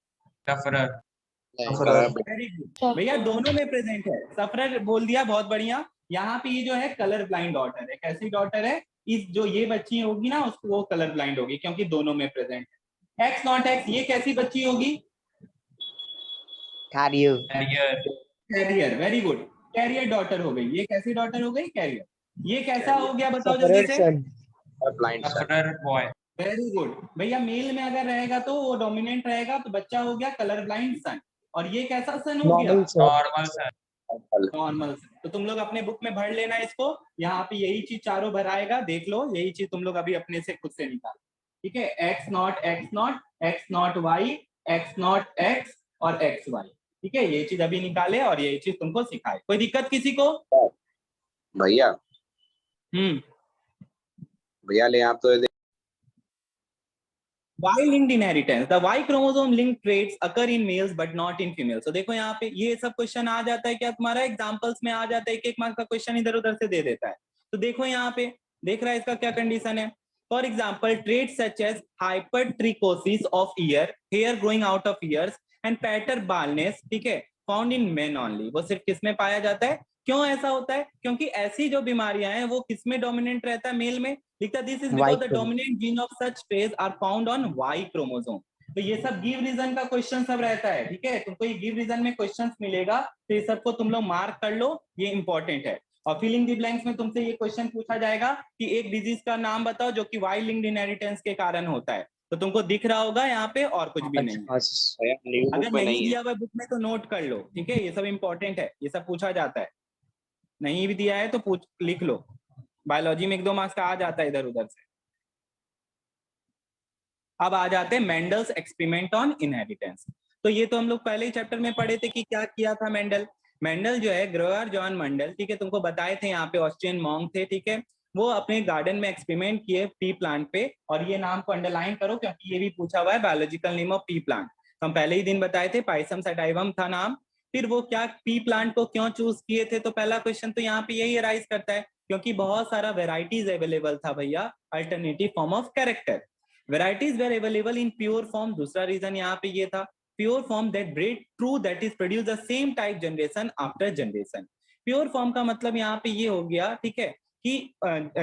वेरी गुड भैया, दोनों में प्रेजेंट है। सफरर बोल दिया, बहुत बढ़िया। यहाँ पे ये जो है कलर ब्लाइंड डॉटर है, कैसी डॉटर है, इस जो ये बच्ची होगी ना उसको वो कलर ब्लाइंड होगी क्योंकि दोनों में प्रेजेंट है। एक्स नॉट एक्स ये कैसी बच्ची होगी, carrier, very good, carrier daughter हो गई। ये कैसी डॉटर हो गई, कैरियर। ये कैसा हो गया बताओ जल्दी से, वेरी गुड भैया। मेल में अगर रहेगा तो वो डोमिनेंट रहेगा तो बच्चा हो गया कलर ब्लाइंड सन। और ये कैसा सन हो गया, नॉर्मल सन। तो तुम लोग अपने बुक में भर लेना इसको, यहाँ पे यही चीज चारों भराएगा, देख लो यही चीज तुम लोग अभी अपने से खुद से निकालो, ठीक है। X not Y, X not X और एक्स वाई, ठीक है, ये चीज अभी निकाले और यही चीज तुमको सिखाए। कोई दिक्कत किसी को भैया? भैया ले आप तो Y-linked inheritance. The Y chromosome linked traits occur in males but not in females. तो देखो यहाँ पे ये सब क्वेश्चन आ जाता है क्या तुम्हारा, एग्जांपल्स में आ जाता है, एक मार्क्स का क्वेश्चन इधर उधर से दे देता है। तो देखो यहाँ पे देख रहा है इसका क्या कंडीशन है। For example traits such as hypertrichosis of ear, hair growing out of ears and pattern baldness, ठीक है, फाउंड इन men only। वो सिर्फ किस में पाया जाता है, क्यों ऐसा होता है, क्योंकि ऐसी जो बीमारियां हैं वो किस में डोमिनेंट रहता है, मेल में। लिखता this is because the dominant gene of such traits are found on Y chromosome. तो ये सब गिव रीजन का क्वेश्चन सब रहता है, ठीक है। तुमको ये गिव रीजन में क्वेश्चन मिलेगा तो ये सबको तुम लोग मार्क कर लो, ये इंपॉर्टेंट है। और फिलिंग द ब्लैंक्स में तुमसे ये क्वेश्चन पूछा जाएगा कि एक डिजीज का नाम बताओ जो कि वाई लिंक्ड इनहेरिटेंस के कारण होता है। तो तुमको दिख रहा होगा यहाँ पे, और कुछ भी नहीं है। अगर नहीं दिया हुआ बुक में तो नोट कर लो, ठीक है, ये सब इंपॉर्टेंट है, ये सब पूछा जाता है। नहीं भी दिया है तो पूछ लिख लो, बायोलॉजी में 1-2 मार्क्स का आ जाता है इधर उधर से। अब आ जाते हैं मेंडल्स एक्सपेरिमेंट ऑन इनहेरिटेंस। तो ये तो हम लोग पहले ही चैप्टर में पढ़े थे कि क्या किया था मेंडल जो है ग्रोअर जॉन मेंडल, ठीक है, तुमको बताए थे, यहाँ पे ऑस्ट्रियन मॉन्क थे, ठीक है, वो अपने गार्डन में एक्सपेरिमेंट किए पी प्लांट पे। और ये नाम को अंडरलाइन करो क्योंकि ये भी पूछा हुआ है, biological name of P plant. हम पहले ही दिन बताए थे, पाइसम सैटाइवम था नाम। फिर वो क्या पी प्लांट को क्यों चूज किए थे, तो पहला क्वेश्चन तो यहाँ पे यही अराइज करता है क्योंकि बहुत सारा वेराइटीज अवेलेबल था भैया, alternative form of character. Varieties were available in pure form, दूसरा रीजन यहाँ पे ये था। Pure form that breed true, that is produce the same type generation after generation. Pure form का मतलब यहाँ पे ये हो गया, ठीक है, कि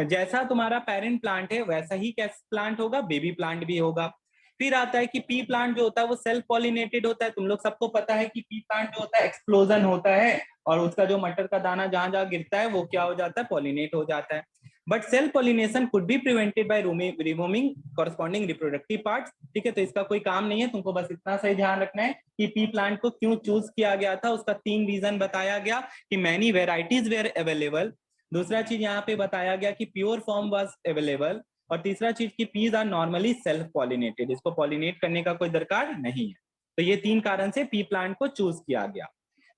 जैसा तुम्हारा पेरेंट प्लांट है वैसा ही कैसा प्लांट होगा, बेबी प्लांट भी होगा। फिर आता है कि पी प्लांट जो होता है वो सेल्फ पॉलिनेटेड होता है। तुम लोग सबको पता है कि पी प्लांट जो होता है एक्सप्लोजन होता है और उसका जो मटर का दाना जहां जहां गिरता है वो क्या हो जाता है, पॉलिनेट हो जाता है। But self pollination could be prevented by removing corresponding reproductive parts, ठीक है। तो इसका कोई काम नहीं है, तुमको बस इतना सही ध्यान रखना है कि पी प्लांट को क्यों चूज किया गया था। उसका 3 रीजन बताया गया कि मैनी वेराइटीज वेर अवेलेबल, दूसरा चीज यहाँ पे बताया गया कि प्योर फॉर्म वाज अवेलेबल, और तीसरा चीज की peas are normally self pollinated, इसको पॉलिनेट करने का कोई दरकार नहीं है। तो ये 3 कारण से पी प्लांट को चूज किया गया।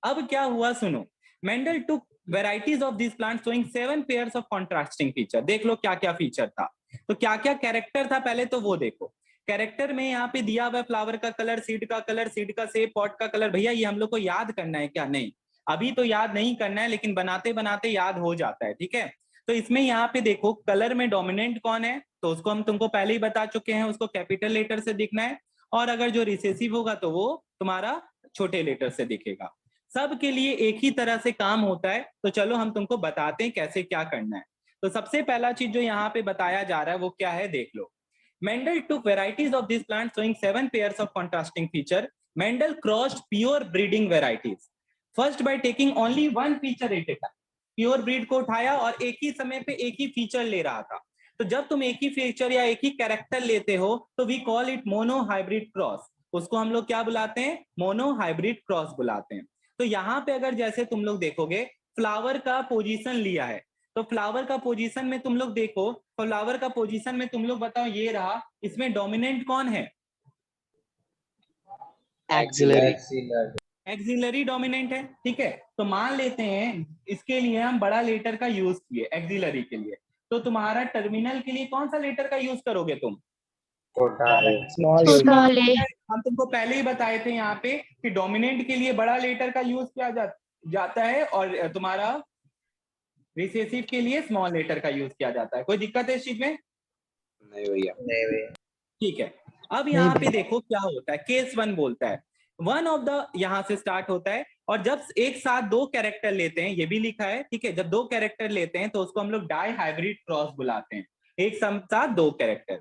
अब क्या हुआ सुनो, Mendel took varieties of this plant showing 7 pairs of contrasting feature. देख लो क्या क्या फीचर था, तो क्या क्या कैरेक्टर था पहले तो वो देखो। कैरेक्टर में यहाँ पे दिया हुआ फ्लावर का कलर, सीड का कलर, सीड का शेप, पॉट का कलर। भैया ये हम लोग को याद करना है क्या? नहीं, अभी तो याद नहीं करना है, लेकिन बनाते बनाते याद हो जाता है, ठीक है। तो इसमें यहाँ पे देखो कलर में डोमिनेंट कौन है, तो उसको हम तुमको पहले ही बता चुके हैं, उसको कैपिटल लेटर से दिखना है, और अगर जो रिसेसिव होगा तो वो तुम्हारा छोटे लेटर से दिखेगा। सब के लिए एक ही तरह से काम होता है, तो चलो हम तुमको बताते हैं कैसे क्या करना है। तो सबसे पहला चीज जो यहाँ पे बताया जा रहा है वो क्या है, देख लो। Mendel took varieties of these plants showing 7 pairs of contrasting feature. Mendel crossed pure breeding varieties. First by taking only one feature at a time. Pure breed को उठाया और एक ही समय पे एक ही फीचर ले रहा था। तो जब तुम एक ही फीचर या एक ही कैरेक्टर लेते हो तो we call it monohybrid cross. उसको हम लोग क्या बुलाते हैं? मोनो हाइब्रिड क्रॉस बुलाते हैं। तो यहाँ पे अगर जैसे तुम लोग देखोगे फ्लावर का पोजीशन लिया है, तो फ्लावर का पोजीशन में तुम लोग देखो, फ्लावर का पोजीशन में तुम लोग बताओ, ये रहा, इसमें डोमिनेंट कौन है? एक्सिलरी डोमिनेंट है, ठीक है। तो मान लेते हैं इसके लिए हम बड़ा लेटर का यूज किए एक्सिलरी के लिए, तो तुम्हारा टर्मिनल के लिए कौन सा लेटर का यूज करोगे तुम? स्मॉल ए। हम तुमको पहले ही बताए थे यहाँ पे कि डोमिनेंट के लिए बड़ा लेटर का यूज किया जाता है, और तुम्हारा रिसेसिव के लिए स्मॉल लेटर का यूज किया जाता है। कोई दिक्कत है इस चीज में? नहीं भैया। ठीक है। अब यहाँ पे देखो क्या होता है, केस 1 बोलता है वन ऑफ द, यहाँ से स्टार्ट होता है, और जब एक साथ 2 कैरेक्टर लेते हैं, ये भी लिखा है, ठीक है, जब 2 कैरेक्टर लेते हैं तो उसको हम लोग डाई हाइब्रिड क्रॉस बुलाते हैं। एक साथ 2 character,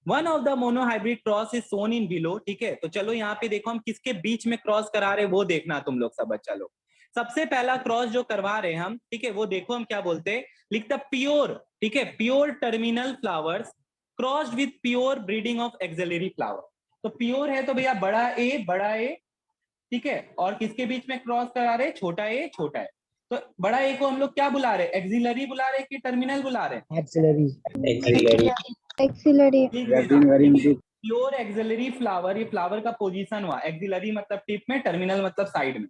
one of the monohybrid cross is shown in below, ठीक है। तो चलो यहाँ पे देखो हम किसके बीच में क्रॉस करा रहे हैं वो देखना तुम लोग सब बच्चा लोग। सबसे पहला क्रॉस जो करवा रहे हैं हम, ठीक है, वो देखो हम क्या बोलते हैं, लिखता प्योर, ठीक है, pure terminal flowers crossed with pure breeding of axillary flower. तो प्योर है तो भैया बड़ा ए, ठीक है, और किसके बीच में क्रॉस करा रहे? छोटा ए, छोटा है। तो बड़ा ए को हम लोग क्या बुला रहे? एक्सिलरी बुला रहे कि टर्मिनल बुला रहे? एक्सिलरी। प्योर एक्सिलरी फ्लावर, ये फ्लावर का पोजीशन हुआ, एक्सिलरी मतलब टिप में, टर्मिनल मतलब साइड में,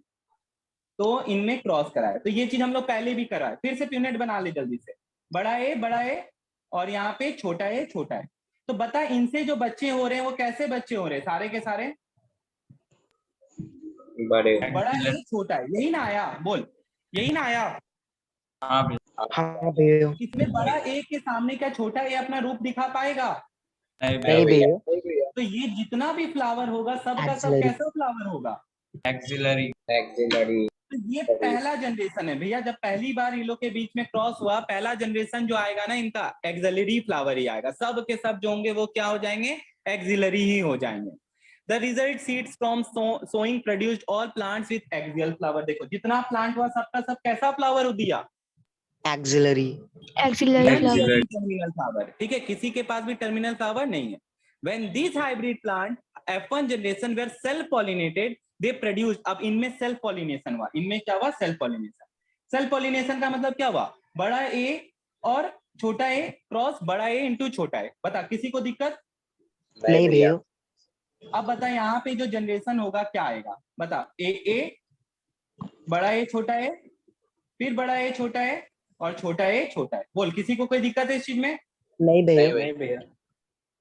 तो इनमें क्रॉस कराए। तो ये चीज हम लोग पहले भी कराए, फिर से यूनिट बना ले जल्दी से। बड़ा ए और यहाँ पे छोटा ए, छोटा है। तो बता इनसे जो बच्चे हो रहे हैं वो कैसे बच्चे हो रहे हैं? सारे के सारे बड़े। बड़ा ए छोटा है, यही ना आया? बोल, यही ना आया? हाँ भैया। इसमें बड़ा ए के सामने क्या छोटा ए अपना रूप दिखा पाएगा? नहीं भैया। तो ये जितना भी फ्लावर होगा सबका सब कैसा फ्लावर होगा? एक्सिलरी। तो ये पहला जनरेशन है भैया, जब पहली बार इन लोग के बीच में क्रॉस हुआ, पहला जनरेशन जो आएगा ना इनका एक्सिलरी फ्लावर ही आएगा। सब के सब जो होंगे वो क्या हो जाएंगे? एक्सिलरी ही हो जाएंगे। The result seeds from sowing produced all plants with axial flower। देखो जितना प्लांट हुआ सबका सब कैसा फ्लावर दिया? एक्सिलरी टर्मिनल फ्लावर, ठीक है, किसी के पास भी टर्मिनल फ्लावर नहीं है। When these hybrid plant F1 generation were self pollinated, they produced, अब इनमें सेल्फ पॉलिनेशन हुआ, इनमें क्या हुआ? Self pollination. सेल्फ पॉलिनेशन का मतलब क्या हुआ? बड़ा ए और छोटा ए क्रॉस बड़ा ए इंटू छोटा ए। बता किसी को दिक्कत? नहीं भैया। अब बता यहाँ पे जो जनरेशन होगा क्या आएगा? बता, ए बड़ा ए छोटा है, फिर बड़ा ए छोटा है, और छोटा ए छोटा है। बोल किसी को कोई दिक्कत है इस चीज में? नहीं भैया।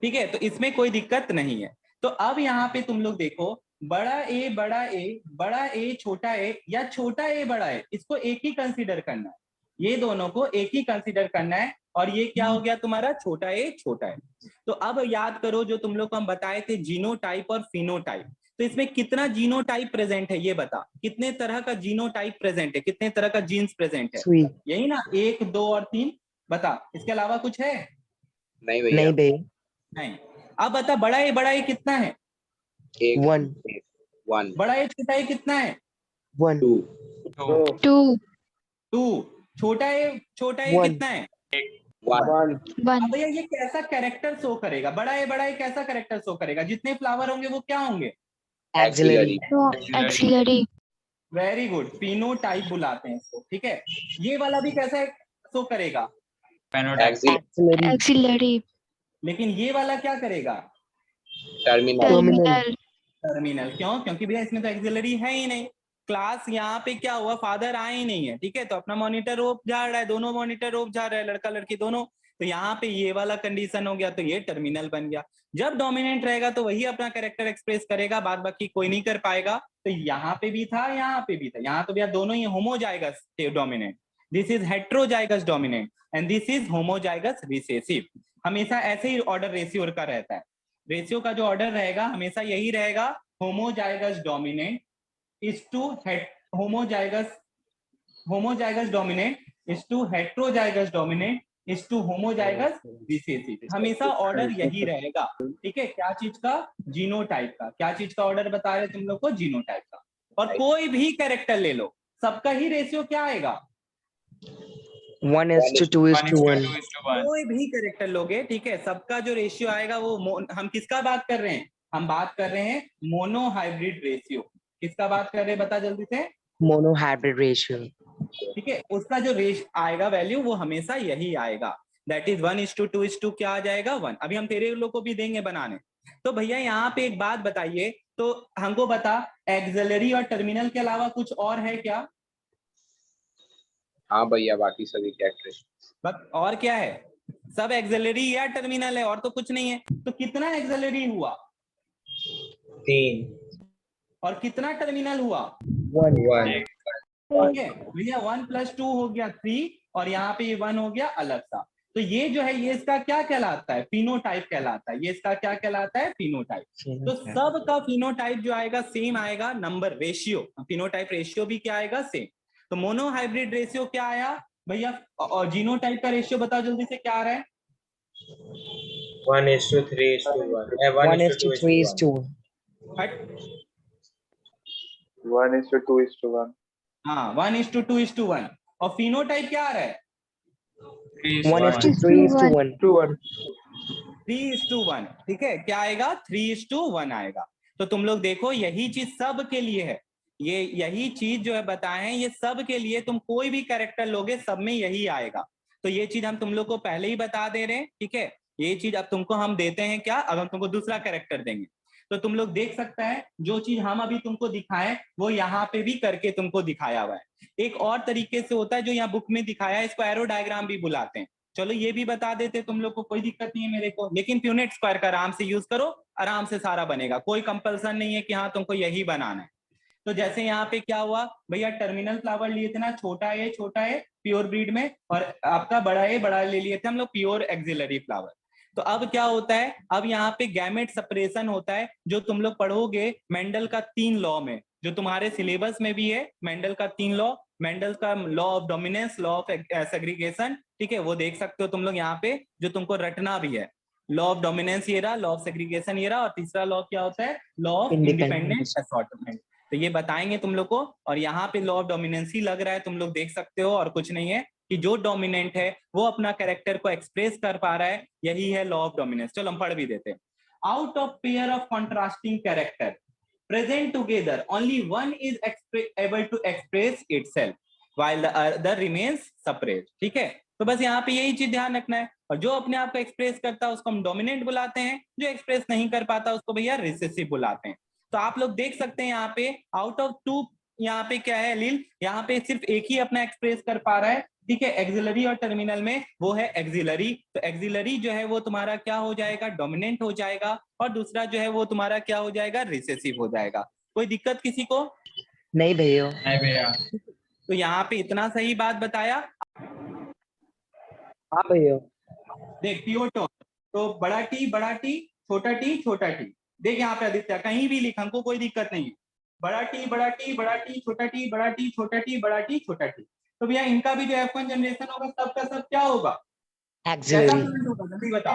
ठीक है, तो इसमें कोई दिक्कत नहीं है। तो अब यहाँ पे तुम लोग देखो, बड़ा ए छोटा ए, या छोटा ए बड़ा ए, इसको एक ही कंसीडर करना है, ये दोनों को एक ही कंसीडर करना है। और ये क्या हो गया तुम्हारा? छोटा ए छोटा है। तो अब याद करो जो तुम लोग को हम बताए थे जीनोटाइप और फिनोटाइप, तो इसमें कितना जीनोटाइप प्रेजेंट है ये बता। कितने तरह का जीनोटाइप प्रेजेंट है, कितने तरह का जीन्स प्रेजेंट है? यही ना, 1, 2 और 3। बता इसके अलावा कुछ है? नहीं भैया। नहीं। अब बता बड़ा ए कितना है? 1। बड़ा ए छोटा ए कितना है? 2। छोटा ए कितना है? 1। अब भैया ये कैसा कैरेक्टर शो करेगा? बड़ा ए कैसा कैरेक्टर शो करेगा? जितने फ्लावर होंगे वो क्या होंगे? एक्सिलरी। वेरी गुड, फिनोटाइप बुलाते हैं इसको, ठीक है। ये वाला भी कैसा शो करेगा? Axillary. Auxiliary. लेकिन ये वाला क्या करेगा? Terminal Terminal. टर्मिनल। क्यों? क्योंकि भैया इसमें तो एक्सिलरी है ही नहीं। क्लास यहाँ पे क्या हुआ, फादर आए ही नहीं है, ठीक है, तो अपना मॉनिटर रोप झाड़ रहा है, दोनों मॉनिटर रोप झाड़ रहे हैं, लड़का लड़की दोनों, तो यहाँ पे ये वाला कंडीशन हो गया, तो ये टर्मिनल बन गया। जब डोमिनेंट रहेगा तो वही अपना कैरेक्टर एक्सप्रेस करेगा, बाद बाकी कोई नहीं कर पाएगा। तो यहाँ पे भी था, यहाँ पे भी था, यहाँ तो भैया दोनों ही homozygous dominant. This is heterozygous dominant and this is homozygous recessive. हमेशा ऐसे ही ऑर्डर रेशियो का रहता है। रेशियो का जो ऑर्डर रहेगा हमेशा यही रहेगा, homozygous dominant is to homozygous dominant is to heterozygous dominant is to homozygous recessive। हमेशा ऑर्डर यही रहेगा, ठीक है। क्या चीज का? जीनोटाइप का। क्या चीज का ऑर्डर बता रहे तुम लोग को? जीनोटाइप का। और कोई भी कैरेक्टर ले लो, सबका ही रेशियो क्या आएगा? 1:2:1. कोई भी कैरेक्टर लोगे, ठीक है, सबका जो रेशियो आएगा वो हम किसका बात कर रहे हैं? हम बात कर रहे हैं मोनोहाइब्रिड रेशियो। किसका बात कर रहे हैं, बता जल्दी से? Monohybrid ratio. ठीक है, उसका जो रेश आएगा वैल्यू वो हमेशा यही आएगा, दैट इज 1:2:2 क्या आ जाएगा? 1। अभी हम तेरे लोग को भी देंगे बनाने। तो भैया यहाँ पे एक बात बताइए, तो हमको बता, एक्सिलरी और टर्मिनल के अलावा कुछ और है क्या? हाँ भैया, बाकी सभी कैरेक्टरिस्टिक्स। बस और क्या है? सब एक्सिलरी या टर्मिनल है, और तो कुछ नहीं है। तो कितना एक्सिलरी हुआ? 3 और कितना टर्मिनल हुआ? 1. ठीक है भैया, 1 + 2 हो गया 3, और यहाँ पे ये 1 हो गया अलग सा। तो ये जो है ये इसका क्या कहलाता है? फिनोटाइप कहलाता है। ये इसका क्या कहलाता है? फिनोटाइप। तो सब का फिनोटाइप जो आएगा सेम आएगा, नंबर रेशियो, फिनोटाइप रेशियो भी क्या आएगा? सेम। तो मोनोहाइब्रिड रेशियो क्या आया भैया? और जीनोटाइप का रेशियो बताओ जल्दी से, क्या आ रहा है? 1:3:1 1:3:1. 1:2:1. हाँ, 1:2:1। और फिनोटाइप क्या आ रहा है? 1:3:1. 3:1। ठीक है, क्या आएगा? 3:1 आएगा। तो तुम लोग देखो, यही चीज सब के लिए है। ये यही चीज जो है बताए हैं, ये सब के लिए, तुम कोई भी कैरेक्टर लोगे सब में यही आएगा। तो ये चीज हम तुम लोग को पहले ही बता दे रहे हैं, ठीक है। ये चीज अब तुमको हम देते हैं क्या? अब हम तुमको दूसरा कैरेक्टर देंगे, तो तुम लोग देख सकते हैं जो चीज हम अभी तुमको दिखाएं वो यहाँ पे भी करके तुमको दिखाया हुआ है। एक और तरीके से होता है जो यहाँ बुक में दिखाया है, इसको एरो डायग्राम भी बुलाते हैं। चलो ये भी बता देते तुम लोग को, कोई दिक्कत नहीं है मेरे को, लेकिन प्यूनेट स्क्वायर का आराम से यूज करो, आराम से सारा बनेगा, कोई कंपल्सन नहीं है कि हाँ तुमको यही बनाना है। तो जैसे यहाँ पे क्या हुआ भैया, टर्मिनल फ्लावर लिए थे ना, छोटा है प्योर ब्रीड में, और आपका बड़ा ले लिए थे हम लोग प्योर एक्सिलरी फ्लावर। तो अब क्या होता है, अब यहाँ पे गैमेट सेपरेशन होता है, जो तुम लोग पढ़ोगे मेंडल का 3 लॉ में, जो तुम्हारे सिलेबस में भी है। मेंडल का 3 लॉ, मेंडल का law of dominance, law of segregation, ठीक है, वो देख सकते हो तुम लोग यहाँ पे, जो तुमको रटना भी है। लॉ ऑफ डोमिनेंस ये रहा, लॉ ऑफ सेग्रीगेशन ये रहा, और तीसरा लॉ क्या होता है? Law of independent assortment. तो ये बताएंगे तुम लोग को, और यहाँ पे लॉ ऑफ डोमिनेंस ही लग रहा है, तुम लोग देख सकते हो, और कुछ नहीं है, कि जो डोमिनेंट है वो अपना कैरेक्टर को एक्सप्रेस कर पा रहा है, यही है लॉ ऑफ डोमिनेंस। चलो हम पढ़ भी देते हैं। Out of pair of contrasting character present together only one is able to express itself while the other remains separate. ठीक है, तो बस यहाँ पे यही चीज ध्यान रखना है। और जो अपने आप को एक्सप्रेस करता है उसको हम डोमिनेंट बुलाते हैं, जो एक्सप्रेस नहीं कर पाता उसको भैया रिसेसिव बुलाते हैं। तो आप लोग देख सकते हैं यहाँ पे आउट ऑफ 2 यहाँ पे क्या है लील, यहाँ पे सिर्फ एक ही अपना एक्सप्रेस कर पा रहा है, ठीक है, एक्सिलरी और टर्मिनल में, वो है एक्सिलरी। तो एक्सिलरी जो है वो तुम्हारा क्या हो जाएगा? डोमिनेंट हो जाएगा, और दूसरा जो है वो तुम्हारा क्या हो जाएगा? रिसेसिव हो जाएगा। कोई दिक्कत किसी को? नहीं भैया। नहीं भैया। तो यहाँ पे इतना सही बात बताया। हाँ भैया। देख पियोटो, तो बड़ा टी छोटा टी छोटा टी। देख यहाँ पे आदित्य कहीं भी लिख, हमको कोई दिक्कत नहीं है। बड़ा टी छोटा टी बड़ा टी छोटा टी बड़ा टी छोटा टी। तो भैया इनका भी जो F1 जनरेशन होगा सब का सब क्या होगा? जल्दी बता।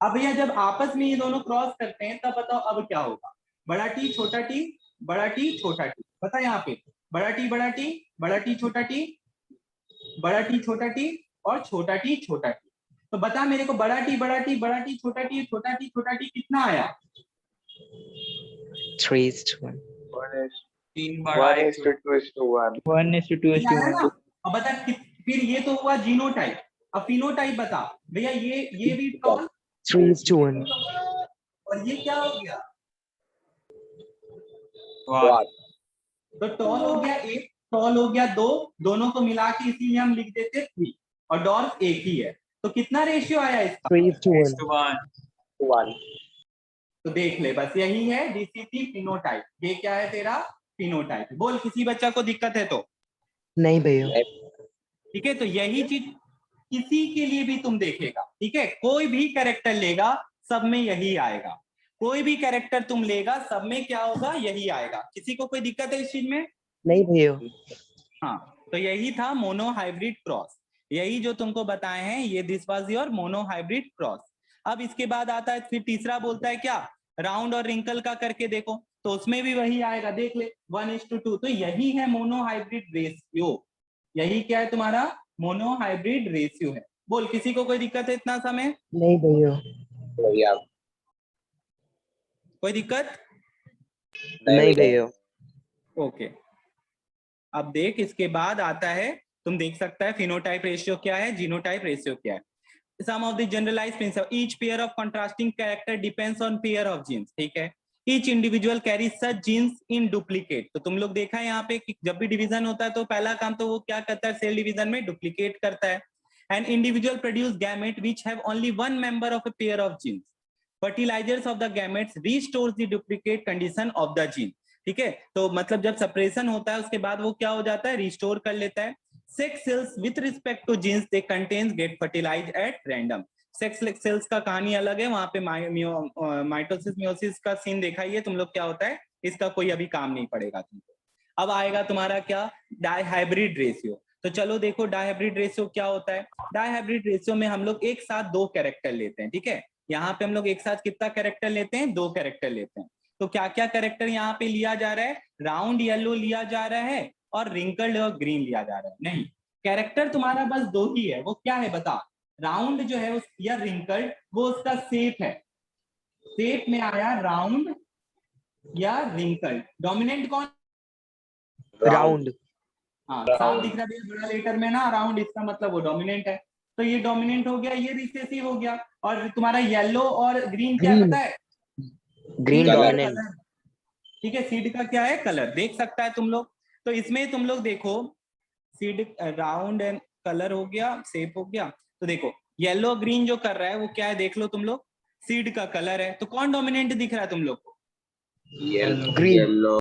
अब भैया जब आपस में ये दोनों क्रॉस करते हैं तब बताओ अब क्या होगा? बड़ा टी छोटा टी बड़ा टी छोटा टी। बता यहाँ पे बड़ा टी छोटा टी बड़ा टी छोटा टी और छोटा टी छोटा टी। तो बता मेरे को बड़ा टी छोटा टी कितना आया? 3:1. 3 बड़ा 1:2:1 1:2:1। अब बता फिर ये तो हुआ जीनोटाइप। अब फिनोटाइप बता भैया, ये भी टॉल 3:1 और ये क्या हो गया? What? तो टॉल हो गया 1, टॉल हो गया 2, दोनों को मिला के इसीलिए हम लिख देते 3, और डॉर्फ एक ही है। तो कितना रेशियो आया इसका? 3:1 1. तो देख ले, बस यही है डीसीटी फिनोटाइप। ये क्या है तेरा? फिनोटाइप। बोल किसी बच्चा को दिक्कत है तो? नहीं भैया। ठीक है, तो यही चीज किसी के लिए भी तुम देखेगा, ठीक है, कोई भी कैरेक्टर लेगा सब में यही आएगा। कोई भी कैरेक्टर तुम लेगा सब में क्या होगा? यही आएगा। किसी को कोई दिक्कत है इस चीज में? नहीं भैया। हाँ, तो यही था मोनो हाइब्रिड क्रॉस। यही जो तुमको बताए हैं, ये this was your mono hybrid cross. अब इसके बाद आता है फिर तीसरा, बोलता है क्या? राउंड और रिंकल का करके देखो, तो उसमें भी वही आएगा, देख ले 1:2। तो यही है मोनो हाइब्रिड रेशियो। यही क्या है तुम्हारा? मोनो हाइब्रिड रेशियो है। बोल किसी को कोई दिक्कत है इतना समय? नहीं भैया। भैया कोई दिक्कत? नहीं भैया। ओके, अब देख इसके बाद आता है, तुम देख सकता है फिनोटाइप रेशियो क्या है, जीनोटाइप रेशियो क्या है। Some of the generalized principle, each pair of contrasting character depends on pair of genes, ठीक है। Each individual carries such genes in duplicate। तो तुम लोग देखा है यहाँ पे कि जब भी डिवीजन होता है तो पहला काम तो वो क्या करता है? सेल डिवीजन में डुप्लीकेट करता है। An individual produce gamete which have only one member of a pair of genes. Fertilizers of the gametes restores the duplicate condition of the gene। ठीक है, तो मतलब जब सेपरेशन होता है उसके बाद वो क्या हो जाता है? रिस्टोर कर लेता है। Sex cells with respect to genes they contains get fertilized at random। Sex cells का कहानी अलग है, वहां पे माइटोसिस मियोसिस का सीन देखा ही है तुम लोग, क्या होता है इसका कोई अभी काम नहीं पड़ेगा तुमको। अब आएगा तुम्हारा क्या? Dihybrid ratio. तो चलो देखो डाइहाइब्रिड रेशियो क्या होता है। डाइहाइब्रिड रेशियो में हम लोग एक साथ 2 कैरेक्टर लेते हैं, ठीक है। यहाँ पे हम लोग एक साथ कितना कैरेक्टर लेते हैं? 2 कैरेक्टर लेते हैं। तो क्या क्या कैरेक्टर यहाँ पे लिया जा रहा है? राउंड येलो लिया जा रहा है और रिंकल्ड और ग्रीन लिया जा रहा है। नहीं, कैरेक्टर तुम्हारा बस 2 ही है। वो क्या है बता? राउंड जो है या रिंकल्ड, वो उसका शेप है। शेप में आया राउंड या रिंकल्ड। डोमिनेंट कौन? राउंड। हाँ, साफ दिख रहा है बड़ा लेटर में ना राउंड, इसका मतलब वो डोमिनेंट है। तो ये डोमिनेंट हो गया, ये रिसेसिव हो गया। और तुम्हारा येलो और ग्रीन क्या पता है? Green dominant. ठीक है, सीड का क्या है? कलर। देख सकता है तुम लोग। तो इसमें तुम लोग देखो, सीड राउंड एंड कलर हो गया, शेप हो गया। तो देखो येलो ग्रीन जो कर रहा है वो क्या है? देख लो तुम लोग, सीड का कलर है। तो कौन डोमिनेंट दिख रहा है तुम लोग को? येलो।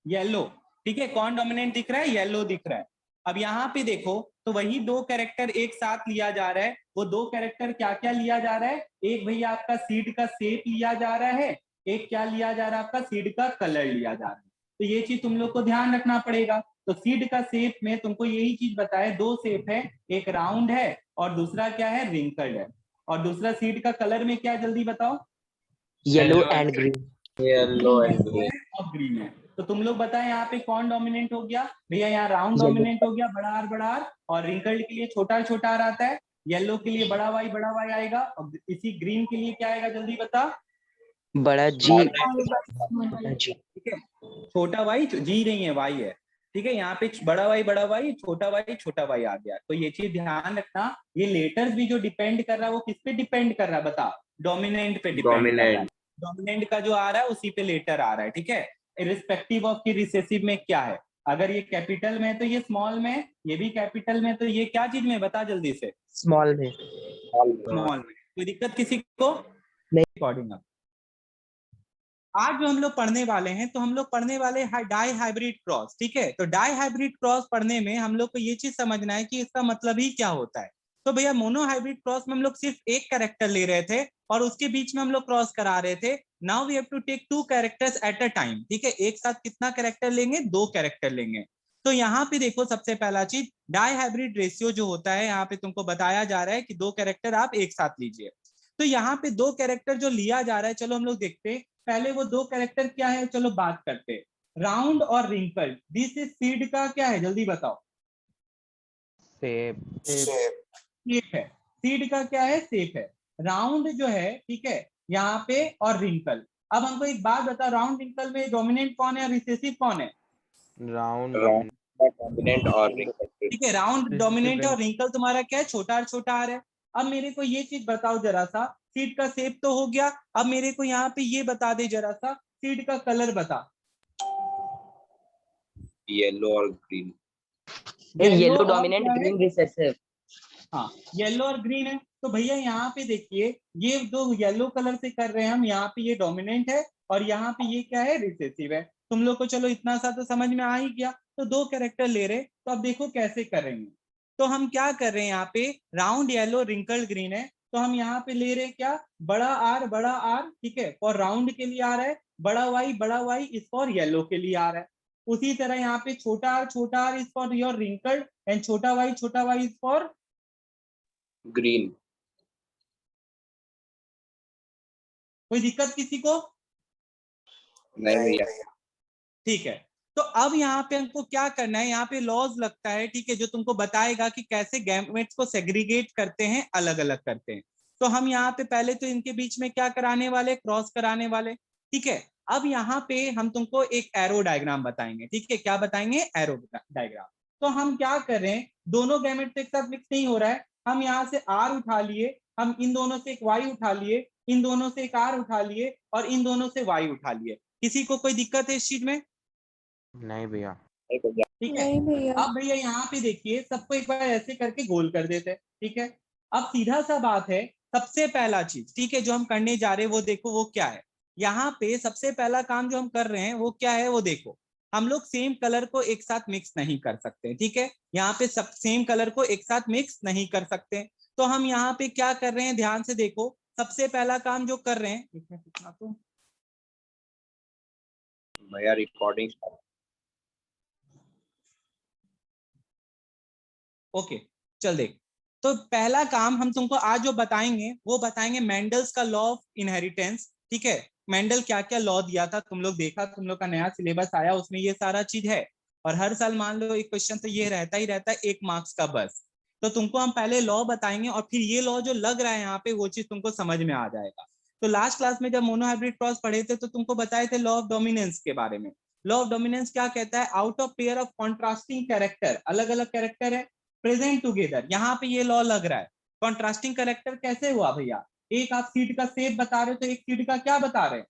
येलो। ठीक है, कौन डोमिनेंट दिख रहा है? येलो दिख रहा है। अब यहाँ पे देखो, तो वही 2 कैरेक्टर एक साथ लिया जा रहा है। वो 2 कैरेक्टर क्या क्या लिया जा रहा है? एक भैया आपका सीड का शेप लिया जा रहा है, एक क्या लिया जा रहा है? आपका सीड का कलर लिया जा रहा है। तो ये चीज तुम लोग को ध्यान रखना पड़ेगा। तो सीड का शेप में तुमको यही चीज बताए, 2 शेप है, एक राउंड है और दूसरा क्या है? रिंकल्ड है। और दूसरा सीड का कलर में क्या? जल्दी बताओ। Yellow and green. Yellow and green. और ग्रीन है। तो तुम लोग बताएं यहाँ पे कौन डोमिनेंट हो गया? भैया यहाँ राउंड डोमिनेंट हो गया, बड़ा आर, और रिंकल्ड के लिए छोटा आर आता है। येलो के लिए बड़ा वाई आएगा। और इसी ग्रीन के लिए क्या आएगा? जल्दी बता। बड़ा जी। ठीक है, छोटा वाई जी नहीं है, वाई है। ठीक है, यहाँ पे बड़ा वाई, छोटा वाई आ गया। तो ये चीज ध्यान रखना। ये लेटर्स भी जो डिपेंड कर रहा है वो किस पे डिपेंड कर रहा है? बता। डोमिनेंट पे डिपेंड कर रहा है। डोमिनेंट का जो आ रहा है उसी पे लेटर आ रहा है। ठीक है, इरिस्पेक्टिव ऑफ की रिसेसिव में क्या है। अगर ये कैपिटल में है तो ये स्मॉल में, ये भी कैपिटल में, तो ये क्या चीज में? बता जल्दी से। स्मॉल में। स्मॉल में। कोई दिक्कत किसी को? नहीं। रिकॉर्डिंग अब आज जो हम लोग पढ़ने वाले हैं, तो हम लोग पढ़ने वाले डाई हाइब्रिड क्रॉस। ठीक है, तो डाई हाइब्रिड क्रॉस पढ़ने में हम लोग को ये चीज समझना है कि इसका मतलब ही क्या होता है। तो भैया मोनो हाइब्रिड क्रॉस में हम लोग सिर्फ एक कैरेक्टर ले रहे थे और उसके बीच में हम लोग क्रॉस करा रहे थे। Now we have to take 2 characters at a time. ठीक है, एक साथ कितना कैरेक्टर लेंगे? 2 कैरेक्टर लेंगे। तो यहाँ पे देखो, सबसे पहला चीज डाई हाइब्रिड रेशियो जो होता है, यहाँ पे तुमको बताया जा रहा है कि 2 कैरेक्टर आप एक साथ लीजिए। तो यहाँ पे 2 कैरेक्टर जो लिया जा रहा है, चलो हम लोग देखते हैं पहले वो 2 कैरेक्टर क्या है। चलो बात करते हैं, राउंड और रिंकल्ड। दिस इज सीड का क्या है? जल्दी बताओ। शेप है। सीड का क्या है? शेप है। राउंड जो है, ठीक है, यहाँ पे, और रिंकल अब हमको एक बात बताओ, राउंड रिंकल में डोमिनेंट कौन है और रिसेसिव कौन है? डोमिनेंट और रिंकल। ठीक है, राउंड डोमिनेंट और रिंकल तुम्हारा क्या है? छोटा और छोटा आर है। अब मेरे को ये चीज बताओ जरा सा, सीड का शेप तो हो गया, अब मेरे को यहाँ पे ये बता दे जरा सा, सीड का कलर बता। येलो और green. Yellow dominant, green recessive. हाँ, येलो और ग्रीन है। तो भैया यहाँ पे देखिए, ये दो येलो कलर से कर रहे हैं हम, यहाँ पे ये डोमिनेंट है और यहाँ पे ये क्या है? रिसेसिव है। तुम लोग को चलो इतना सा तो समझ में आ ही गया। तो दो कैरेक्टर ले रहे, तो अब देखो कैसे करेंगे। तो हम क्या कर रहे हैं, यहाँ पे राउंड येलो रिंकल्ड ग्रीन है, तो हम यहाँ पे ले रहे हैं क्या? बड़ा आर, ठीक है, फॉर राउंड के लिए आ रहा है, बड़ा वाई इस फॉर येलो के लिए आ रहा है। उसी तरह यहाँ पे छोटा R is for your wrinkled and छोटा वाई इज फॉर ग्रीन। कोई दिक्कत किसी को? नहीं भैया। ठीक है, तो अब यहाँ पे हमको क्या करना है, यहाँ पे लॉज लगता है, ठीक है, जो तुमको बताएगा कि कैसे गैमेट्स को सेग्रीगेट करते हैं, अलग अलग करते हैं। तो हम यहाँ पे पहले तो इनके बीच में क्या कराने वाले? क्रॉस कराने वाले, ठीक है। अब यहाँ पे हम तुमको एक एरो डायग्राम बताएंगे, ठीक है। क्या बताएंगे? Arrow diagram. तो हम क्या कर रहे हैं, दोनों गैमेट्स एक साथ मिक्स नहीं हो रहा है, हम यहाँ से आर उठा लिए, हम इन दोनों से एक वाई उठा लिए, इन दोनों से एक आर उठा लिए और इन दोनों से वाई उठा लिए। किसी को कोई दिक्कत है इस चीज में? नहीं भैया। ठीक है। नहीं भैया। अब भैया यहाँ पे देखिए, सबको एक बार ऐसे करके गोल कर देते हैं, ठीक है। अब सीधा सा बात है, सबसे पहला चीज, ठीक है, जो हम करने जा रहे हैं वो देखो वो क्या है। यहाँ पे सबसे पहला काम जो हम कर रहे हैं वो क्या है, वो देखो। हम लोग सेम कलर को एक साथ मिक्स नहीं कर सकते, ठीक है। यहाँ पे सब सेम कलर को एक साथ मिक्स नहीं कर सकते। तो हम यहाँ पे क्या कर रहे हैं, ध्यान से देखो। सबसे पहला काम जो कर रहे हैं, कितना तो भैया रिकॉर्डिंग। ओके, चल देख। तो पहला काम हम तुमको आज जो बताएंगे वो बताएंगे मेंडल्स का लॉ ऑफ इनहेरिटेंस, ठीक है। मेंडल क्या क्या लॉ दिया था, तुम लोग देखा, तुम लोग का नया सिलेबस आया उसमें ये सारा चीज है। और हर साल मान लो एक क्वेश्चन तो ये रहता ही रहता है, 1 मार्क्स का बस। तो तुमको हम पहले लॉ बताएंगे और फिर ये लॉ जो लग रहा है यहाँ पे वो चीज तुमको समझ में आ जाएगा। तो लास्ट क्लास में जब मोनोहाइब्रिड क्रॉस पढ़े थे तो तुमको बताए थे लॉ ऑफ डोमिनेंस के बारे में। लॉ ऑफ डोमिनेंस क्या कहता है? Out of pair of contrasting character, अलग अलग कैरेक्टर है प्रेजेंट टुगेदर, यहाँ पे ये लॉ लग रहा है। कॉन्ट्रास्टिंग कैरेक्टर कैसे हुआ भैया? एक आप सीड का शेप बता रहे हो तो एक सीड का क्या बता रहे?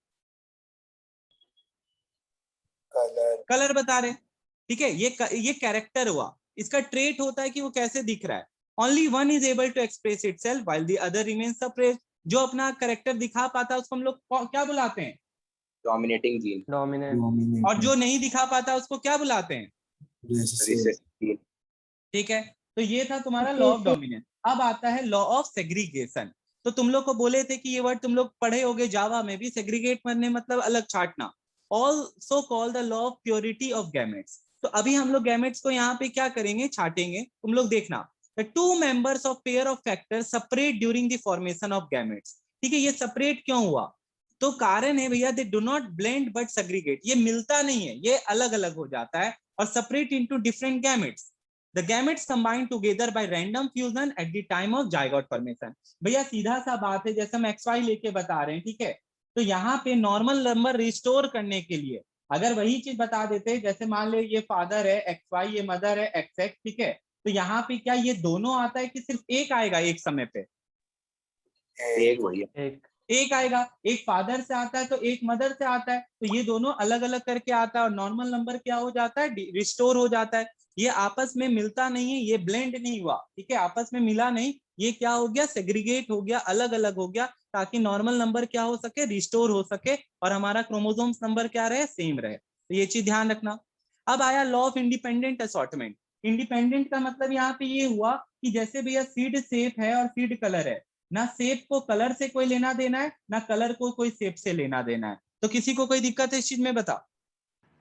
कलर बता रहे, ठीक है। ये कैरेक्टर हुआ, इसका ट्रेट होता है कि वो कैसे दिख रहा है। Only one is able to express itself while the other remains suppressed. जो अपना कैरेक्टर दिखा पाता है उसको हम लोग क्या बुलाते हैं? Dominating gene. डोमिनेंट। और जो नहीं दिखा पाता उसको क्या बुलाते हैं? रिसेसिव। ठीक है, तो ये था तुम्हारा लॉ ऑफ डोमिनेंस। अब आता है लॉ ऑफ सेग्रीगेशन। तो तुम लोग को बोले थे कि ये वर्ड तुम लोग पढ़े होगे जावा में भी, सेग्रीगेट करने मतलब अलग छांटना। Also called the law of purity of gametes. तो अभी हम लोग गैमेट्स को यहाँ पे क्या करेंगे? छाटेंगे। तुम लोग देखना, the two members of pair of factors separate during the formation of gametes. ठीक है, ये सेपरेट क्यों हुआ? तो कारण है भैया, they do not blend but segregate. ये मिलता नहीं है, ये अलग अलग हो जाता है और separate into different gametes. The gametes combine together by random fusion at the time of zygote formation। भैया सीधा सा बात है, जैसे हम XY लेके बता रहे हैं, ठीक है। तो यहाँ पे नॉर्मल नंबर रिस्टोर करने के लिए अगर वही चीज बता देते, जैसे मान ले ये फादर है XY, ये मदर है XX, ठीक है। तो यहाँ पे क्या ये दोनों आता है कि सिर्फ एक आएगा एक समय पे? एक भैया, एक आएगा। एक फादर से आता है तो एक मदर से आता है, तो ये दोनों अलग अलग करके आता है और नॉर्मल नंबर क्या हो जाता है? रिस्टोर हो जाता है। ये आपस में मिलता नहीं है, ये ब्लेंड नहीं हुआ, ठीक है, आपस में मिला नहीं, ये क्या हो गया? सेग्रीगेट हो गया, अलग अलग हो गया, ताकि नॉर्मल नंबर क्या हो सके? रिस्टोर हो सके और हमारा क्रोमोसोम्स नंबर क्या रहे? सेम रहे। तो ये चीज ध्यान रखना। अब आया law of independent assortment. Independent का मतलब यहाँ पे ये हुआ कि जैसे भैया सीड शेप है और सीड कलर है, ना शेप को कलर से कोई लेना देना है, ना कलर को कोई शेप से लेना देना है। तो किसी को कोई दिक्कत है इस चीज में? बता।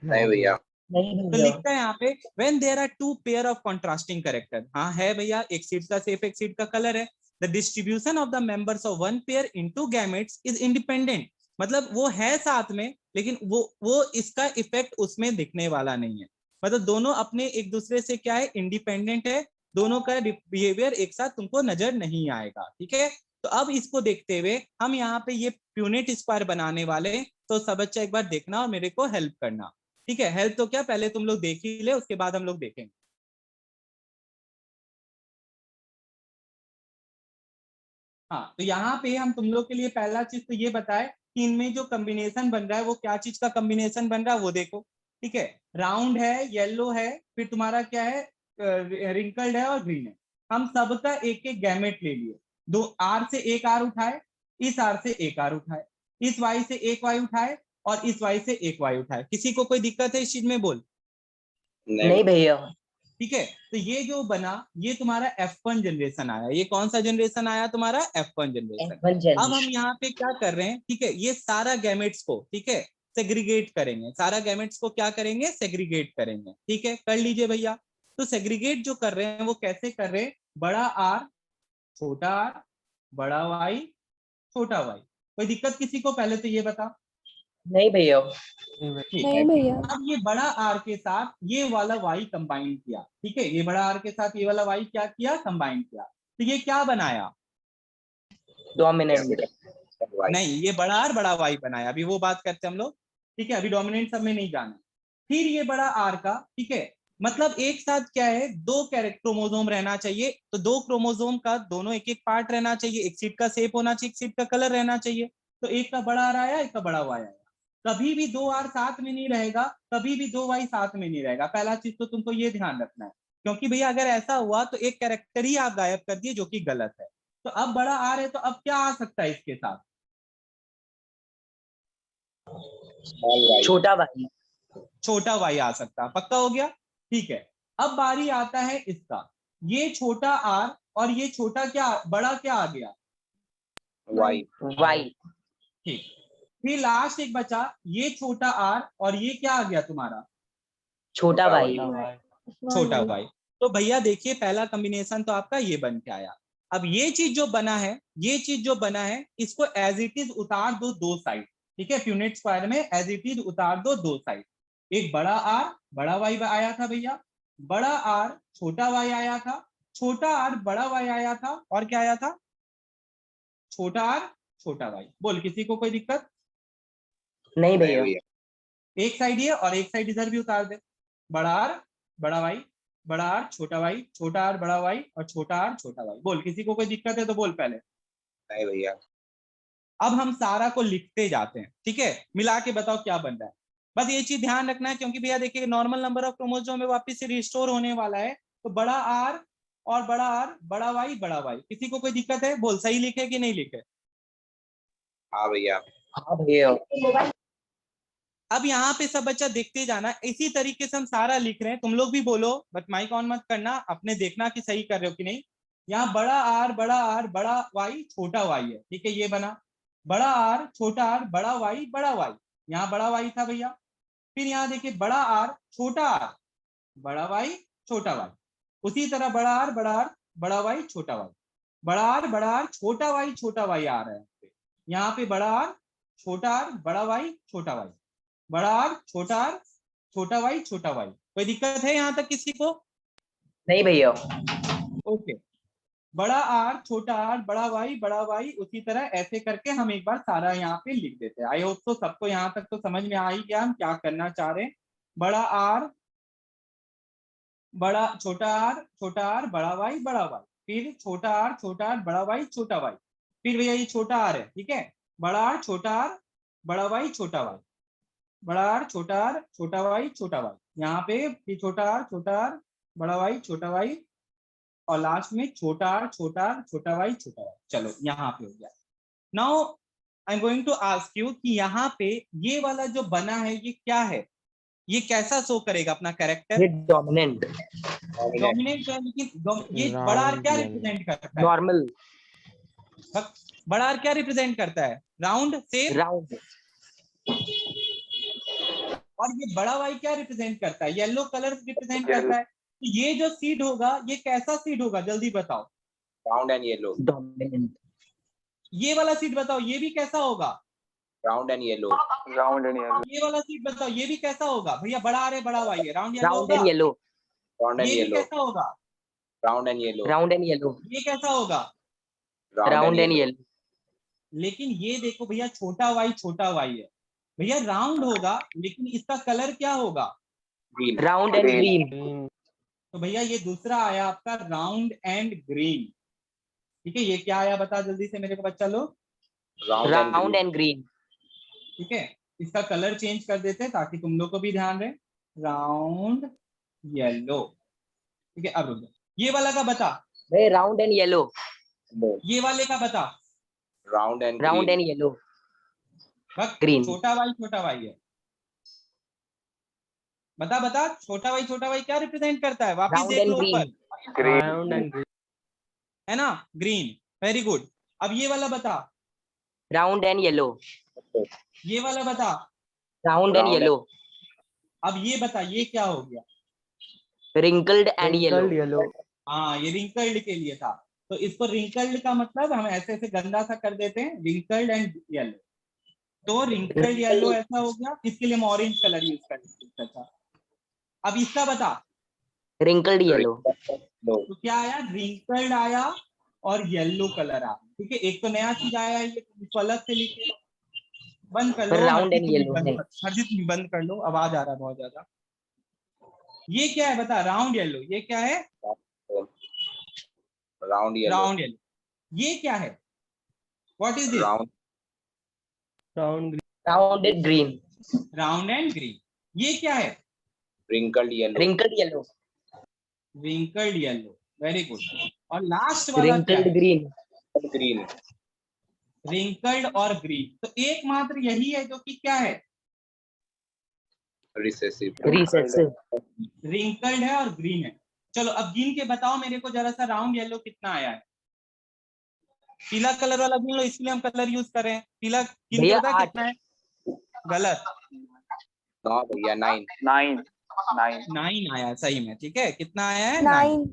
नहीं भैया। तो लिखता है यहाँ पे when there are two pair of contrasting character। हाँ है भैया, एक सीड का शेप एक सीड का कलर है। The distribution of the members of one pair into gametes is independent। मतलब वो है साथ में, लेकिन वो इसका इफेक्ट उसमें दिखने वाला नहीं है। मतलब दोनों अपने एक दूसरे से क्या है? इंडिपेंडेंट है। दोनों का बिहेवियर एक साथ तुमको नजर नहीं आएगा, ठीक है। तो अब इसको देखते हुए हम यहाँ पे ये प्यूनेट स्क्वायर बनाने वाले, तो सब बच्चा एक बार देखना और मेरे को हेल्प करना, ठीक है। हेल्प तो क्या, पहले तुम लोग देख ही ले, उसके बाद हम लोग देखेंगे। हाँ, तो यहाँ पे हम तुम लोग के लिए पहला चीज तो ये बताए कि इनमें जो कॉम्बिनेशन बन रहा है वो क्या चीज का कॉम्बिनेशन बन रहा है वो देखो, ठीक है। राउंड है, येलो है, फिर तुम्हारा क्या है, रिंकल्ड है और ग्रीन है। हम सबका एक एक गैमेट ले लिए, दो आर से एक आर उठाए, इस आर से एक आर उठाए, इस वाई से एक वाई उठाए और इस वाई से एक वाई उठाए। किसी को कोई दिक्कत है इस चीज में? बोल। नहीं भैया। ठीक है, तो ये जो बना ये तुम्हारा F1 जनरेशन आया। ये कौन सा जनरेशन आया तुम्हारा? F1 generation. अब हम यहाँ पे क्या कर रहे हैं, ठीक है, ये सारा गैमेट्स को, ठीक है, सेग्रीगेट करेंगे। सारा गैमेट्स को क्या करेंगे? सेग्रीगेट करेंगे, ठीक है। कर लीजिए भैया। तो सेग्रीगेट जो कर रहे हैं वो कैसे कर रहे हैं? बड़ा आर, छोटा आर, बड़ा वाई, छोटा वाई। कोई दिक्कत किसी को? पहले तो ये बता। नहीं भैया। नहीं भैया। अब ये बड़ा आर के साथ ये वाला वाई कंबाइन किया, ठीक है। ये बड़ा आर के साथ ये वाला वाई क्या किया? कंबाइन किया। तो ये क्या बनाया? डोमिनेंट। नहीं, ये बड़ा आर बड़ा वाई बनाया। अभी वो बात करते हम लोग, ठीक है। अभी डोमिनेंट सब में नहीं जाना। फिर ये बड़ा आर का, ठीक है, मतलब एक साथ क्या है, दो क्रोमोसोम रहना चाहिए। तो दो क्रोमोसोम का दोनों एक एक पार्ट रहना चाहिए, एक सीट का शेप होना चाहिए, एक सीट का कलर रहना चाहिए। तो एक का बड़ा आर आया, एक का बड़ा वाई आया। कभी भी दो आर साथ में नहीं रहेगा, कभी भी दो वाई साथ में नहीं रहेगा। पहला चीज तो तुमको ये ध्यान रखना है, क्योंकि भैया अगर ऐसा हुआ तो एक कैरेक्टर ही आप गायब कर दिए, जो कि गलत है। तो अब बड़ा आर है, तो अब क्या आ सकता है इसके साथ? छोटा वाई। छोटा वाई आ सकता है। पक्का हो गया? ठीक है। अब बारी आता है इसका, ये छोटा आर और ये छोटा क्या, बड़ा क्या आ गया? वाई। वाई। ठीक। फिर लास्ट एक बचा, ये छोटा आर और ये क्या आ गया तुम्हारा? छोटा वाई। छोटा वाई। तो भैया देखिए, पहला कॉम्बिनेशन तो आपका ये बन के आया। अब ये चीज जो बना है, ये चीज जो बना है, इसको एज इट इज उतार दो दो साइड, ठीक है। प्यूनेट स्क्वायर में एज इट इज उतार दो दो साइड। एक बड़ा आर बड़ा वाई आया था भैया, बड़ा आर छोटा वाई आया था, छोटा आर बड़ा वाई आया था, और क्या आया था? छोटा आर छोटा वाई। बोल, किसी को कोई दिक्कत? नहीं भैया। एक साइड ये और एक साइड इधर भी उतार दे। बड़ा आर बड़ा वाई, बड़ा आर छोटा वाई, छोटा आर बड़ा वाई और छोटा आर छोटा वाई। बोल, किसी को कोई दिक्कत है तो बोल पहले। नहीं भैया। अब हम सारा को लिखते जाते हैं, ठीक है, मिला के बताओ क्या बन रहा है। बस ये चीज ध्यान रखना है, क्योंकि भैया देखिए नॉर्मल नंबर ऑफ क्रोमोसोम में वापस से रिस्टोर होने वाला है। तो बड़ा आर और बड़ा आर, बड़ा वाई बड़ा वाई। किसी को कोई दिक्कत है? बोल, सही लिखे कि नहीं लिखे? हाँ भैया। हाँ भैया। अब यहाँ पे सब बच्चा देखते जाना, इसी तरीके से हम सारा लिख रहे हैं। तुम लोग भी बोलो, बट माइक ऑन मत करना, अपने देखना कि सही कर रहे हो कि नहीं। यहाँ बड़ा आर बड़ा वाई छोटा वाई है, ठीक है, ये बना। बड़ा आर छोटा आर बड़ा वाई, यहाँ बड़ा वाई था भैया। फिर यहाँ देखिए बड़ा आर छोटा आर बड़ा वाई छोटा वाई, उसी तरह बड़ा आर बड़ा वाई छोटा वाई, बड़ा आर छोटा वाई आ रहा है। यहाँ पे बड़ा आर छोटा आर बड़ा वाई छोटा वाई, बड़ा आर छोटा वाई छोटा वाई। कोई दिक्कत है यहाँ तक किसी को? नहीं भैया। ओके। बड़ा आर छोटा आर बड़ा वाई, उसी तरह ऐसे करके हम एक बार सारा यहाँ पे लिख देते हैं। आई होप तो सबको यहाँ तक तो समझ में आ ही गया हम क्या करना चाह रहे हैं। बड़ा आर छोटा आर बड़ा वाई, फिर छोटा आर बड़ा वाई छोटा वाई। फिर भैया ये छोटा आर है, ठीक है, बड़ा आर बड़ा वाई छोटा वाई, बड़ा आर छोटा वाई छोटा वाई। यहाँ पे फिर छोटा आर बड़ा वाई छोटा वाई, और लास्ट में छोटा आर छोटा वाई छोटा वाई। चलो यहाँ पे हो गया। Now I am going to ask you कि यहाँ पे ये वाला जो बना है ये क्या है? ये कैसा शो करेगा अपना कैरेक्टर? ये डोमिनेंट। डोमिनेंट है, लेकिन ये बड़ा आर क्या रिप्रेजेंट करता है? नॉर्मल। बड़ा आर क्या रिप्रेजेंट करता है? Round shape. राउंड। और ये बड़ा वाई क्या रिप्रेजेंट करता है? येलो कलर रिप्रेजेंट करता है। तो ये जो सीड होगा ये कैसा सीड होगा, जल्दी बताओ। Round and yellow. डोमिनेंट। ये वाला सीड बताओ, ये भी कैसा होगा? Round and yellow. Round and yellow. ये वाला सीड बताओ, ये भी कैसा होगा? भैया बड़ा आर है बड़ा वाई है, round round and yellow. Round and ये भी येलो। कैसा होगा? Round and yellow. Round and yellow. ये कैसा होगा? Round and yellow. लेकिन ये देखो भैया, छोटा y है भैया, राउंड होगा लेकिन इसका कलर क्या होगा? ग्रीन। Round and green. तो भैया ये दूसरा आया आपका राउंड एंड ग्रीन। ठीक है, ये क्या आया बता जल्दी से मेरे को बच्चा लोग। Round and green. ठीक है, इसका कलर चेंज कर देते हैं ताकि तुम लोग को भी ध्यान रहे। Round yellow. ठीक है, अब रुक जाओ, ये वाला का बता। Round and yellow. ये वाले का बता। Round and yellow. बस ग्रीन। छोटा y है। बता छोटा y क्या रिप्रेजेंट करता है? वापस देख लो ऊपर। राउंड एंड ग्रीन है ना, ग्रीन। Very good. अब ये वाला बता। Round and yellow. ये वाला बता। Round and yellow. अब ये बता, ये क्या हो गया? Wrinkled and yellow. हाँ, ये रिंकल्ड के लिए था। तो इसको रिंकल्ड का मतलब हम ऐसे ऐसे गंदा सा कर देते हैं, रिंकल्ड एंड येलो। तो रिंकल्ड येलो ऐसा हो गया, इसके लिए हम ऑरेंज कलर यूज करते हैं। अब इसका बता। Wrinkled yellow. तो क्या आया? रिंकल्ड आया और येलो कलर आया। ठीक है, एक तो नया चीज आया है, ये इसको अलग से लिखे। बंद कर लो राउंड एंड येलो। हरजीत, बंद कर लो, आवाज आ रहा है बहुत ज्यादा। ये क्या है बता? Round yellow. ये क्या है? Round yellow. Round yellow. ये क्या है? What is this? Round green. Round and green. ये क्या है? Wrinkled yellow. Wrinkled yellow. Wrinkled yellow. Very good. और लास्ट वाला क्या रिंकल्ड है? ग्रीन। ग्रीन। रिंकल्ड और ग्रीन। तो एकमात्र यही है जो कि क्या है? रिसेसिव। रिंकल्ड है और ग्रीन है। चलो अब गिन के बताओ मेरे को जरा सा, राउंड येलो कितना आया है? पीला कलर वाला गिन लो, इसलिए हम कलर यूज कर रहे हैं। पीला गिन के बता कितना है? गलत। भैया 9 आया सही में। ठीक है, कितना आया है? 9।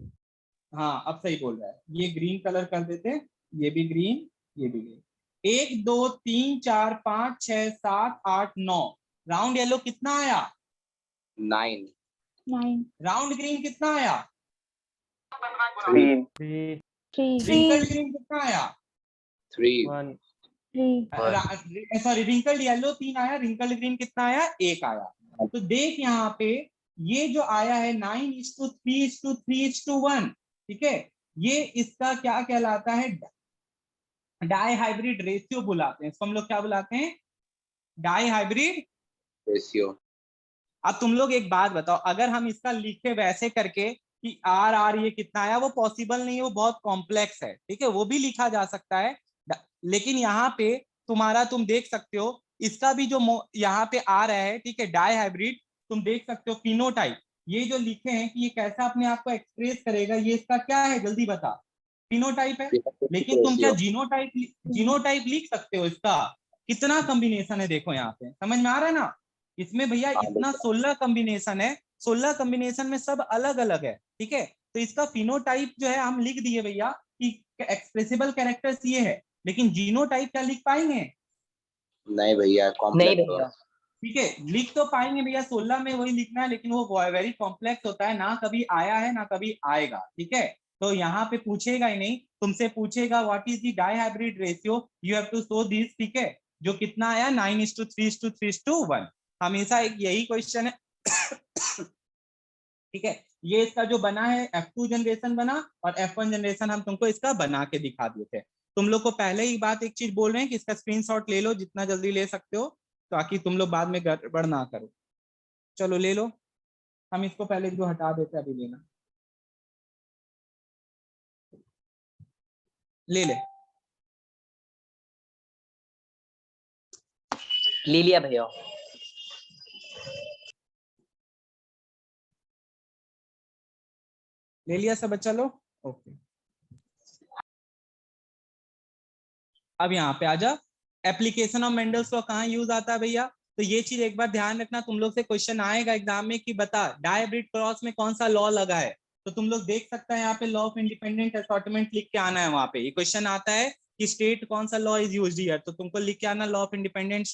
हाँ, अब सही बोल रहा है। ये ग्रीन कलर कर देते, ये भी ग्रीन, ये भी ग्रीन। 1 2 3 4 5 6 7 8 9। राउंड येलो कितना आया? 9। राउंड ग्रीन कितना आया? 3। रिंकल्ड ग्रीन कितना आया? 3। सॉरी, रिंकल्ड येलो 3 आया, रिंकल्ड ग्रीन कितना आया? 1 आया। तो देख यहाँ पे ये जो आया है 9:3:3:1। ठीक है, ये इसका क्या कहलाता है? डाई हाइब्रिड रेशियो बुलाते हैं इसको। हम लोग क्या बुलाते हैं? Dihybrid ratio. अब तुम लोग एक बात बताओ, अगर हम इसका लिखे वैसे करके कि आर ये कितना आया, वो पॉसिबल नहीं है, वो बहुत कॉम्प्लेक्स है। ठीक है, वो भी लिखा जा सकता है, लेकिन यहाँ पे तुम्हारा तुम देख सकते हो इसका भी जो यहाँ पे आ रहा है। ठीक है, डाई हाइब्रिड तुम देख सकते हो। फिनोटाइप ये जो लिखे हैं कि ये कैसा अपने आप को एक्सप्रेस करेगा, ये इसका क्या है जल्दी बता? फिनोटाइप है। लेकिन तुम क्या जीनोटाइप लिख सकते हो? इसका कितना कॉम्बिनेशन है देखो यहाँ पे, समझ में आ रहा है ना? इसमें भैया इतना 16 कॉम्बिनेशन है। 16 कॉम्बिनेशन में सब अलग अलग है। ठीक है, तो इसका फिनोटाइप जो है हम लिख दिए भैया कि एक्सप्रेसिबल कैरेक्टर्स ये है, लेकिन जीनोटाइप क्या लिख पाएंगे? नहीं भैया, कॉम्प्लेक्स। ठीक है, लिख तो पाएंगे भैया, 16 में वही लिखना है, लेकिन वो वेरी कॉम्प्लेक्स होता है, ना कभी आया है ना कभी आएगा। ठीक है, तो यहाँ पे पूछेगा ही नहीं, तुमसे पूछेगा what is the dihybrid ratio, you have to show this. ठीक है, जो कितना आया 9:3:3:1। हमेशा एक यही क्वेश्चन है। ठीक है, ये इसका जो बना है F2 जनरेशन बना, और F1 जनरेशन हम तुमको इसका बना के दिखा दिए थे। तुम लोग को पहले ही बात एक चीज बोल रहे हैं कि इसका स्क्रीनशॉट ले लो, जितना जल्दी ले सकते हो, ताकि तुम लोग बाद में गड़बड़ ना करो। चलो ले लो, हम इसको पहले जो हटा देते अभी लेना, ले लिया भैया। ले लिया सब बच्चा लोग? ओके, अब यहाँ पे आजा। एप्लीकेशन ऑफ मेंडल्स लॉ कहाँ यूज आता है भैया? तो ये चीज एक बार ध्यान रखना, तुम लोग से क्वेश्चन आएगा एग्जाम में कि बता डायब्रिड क्रॉस में कौन सा लॉ लगा है। तो तुम लोग देख सकते हैं यहाँ पे लॉ ऑफ इंडिपेंडेंट असॉर्टमेंट लिख के आना है। वहां पे ये क्वेश्चन आता है कि स्टेट कौन सा लॉ इज यूज्ड हियर, तो तुमको लिख के आना लॉ ऑफ इंडिपेंडेंट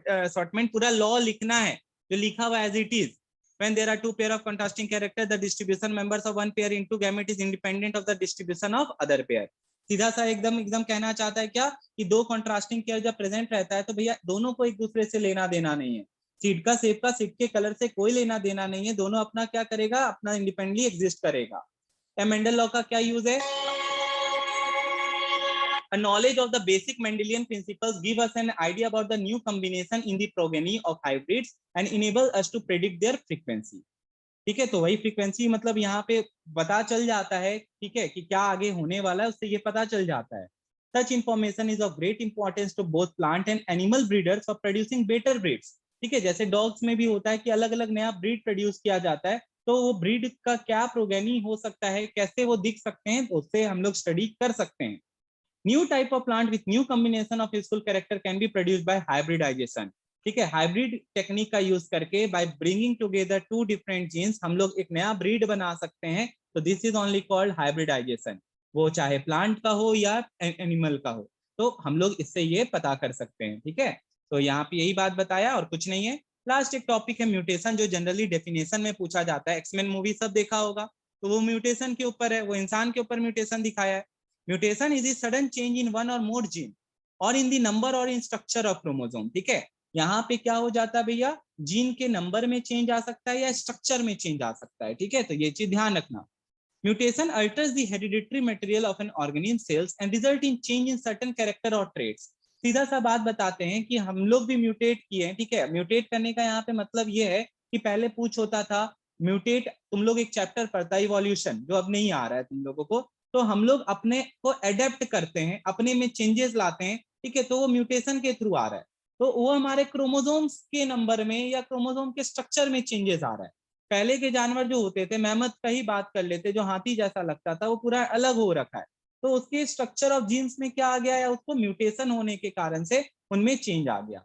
असॉर्टमेंट, पूरा लॉ लिखना है जो लिखा हुआ as it is. When there are two pair of contrasting characters, the distribution members of one pair into gamete is independent of the distribution of other pair. सीधा सा एकदम एकदम कहना चाहता है क्या कि दो कॉन्ट्रास्टिंग केयर जब प्रेजेंट रहता है तो भैया दोनों को एक दूसरे से लेना देना नहीं है, सीट का शेप का सीट के कलर से कोई लेना देना नहीं है, दोनों अपना क्या करेगा, अपना इंडिपेंडेंटली एग्जिस्ट करेगा। मेंडल लॉ का क्या यूज है? A knowledge of the basic Mendelian principles give us an idea about the new combination in the progeny of hybrids and enable us to predict their frequency। ठीक है, तो वही frequency मतलब यहाँ पे पता चल जाता है, ठीक है, कि क्या आगे होने वाला है, उससे ये पता चल जाता है। Such information is of great importance to both plant and animal breeders for producing better breeds। ठीक है, जैसे डॉग्स में भी होता है कि अलग अलग नया ब्रीड प्रोड्यूस किया जाता है, तो वो ब्रीड का क्या प्रोगेनी हो सकता है, कैसे वो दिख सकते हैं, तो उससे हम लोग स्टडी कर सकते हैं। New type of plant with new combination of useful character can be produced by hybridization। ठीक है, हाइब्रिड टेक्निक का यूज करके by bringing together two different genes हम लोग एक नया ब्रीड बना सकते हैं, तो this is only called hybridization, वो चाहे प्लांट का हो या एनिमल का हो, तो हम लोग इससे ये पता कर सकते हैं। ठीक है, तो यहाँ पे यही बात बताया और कुछ नहीं है। लास्ट एक टॉपिक है म्यूटेशन, जो जनरली डेफिनेशन में पूछा जाता है। एक्समेन मूवी सब देखा होगा, तो वो म्यूटेशन के ऊपर है, वो इंसान के ऊपर म्यूटेशन दिखाया है। Mutation is the sudden change in one और मोर जीन और इन द नंबर और इन स्ट्रक्चर ऑफ क्रोमोसोम। ठीक है, यहाँ पे क्या हो जाता है भैया, जीन के नंबर में चेंज आ सकता है या स्ट्रक्चर में चेंज आ सकता है। ठीक है, तो ये चीज ध्यान रखना। Mutation altars the hereditary material of an organism sales and result in change in certain character और ट्रेट्स। सीधा सा बात बताते हैं कि हम लोग भी म्यूटेट किए हैं। ठीक है, म्यूटेट करने का यहाँ पे मतलब ये है कि पहले पूछ होता था म्यूटेट, तुम लोग एक चैप्टर पढ़ता है इवोल्यूशन, जो अब नहीं आ रहा है तुम लोगों को, तो हम लोग अपने को एडेप्ट करते हैं, अपने में चेंजेस लाते हैं। ठीक है, तो वो म्यूटेशन के थ्रू आ रहा है, तो वो हमारे क्रोमोसोम्स के नंबर में या क्रोमोसोम के स्ट्रक्चर में चेंजेस आ रहा है। पहले के जानवर जो होते थे, मेमथ का ही बात कर लेते, जो हाथी जैसा लगता था, वो पूरा अलग हो रखा है, तो उसके स्ट्रक्चर ऑफ जीन्स में क्या आ गया, या उसको म्यूटेशन होने के कारण से उनमें चेंज आ गया।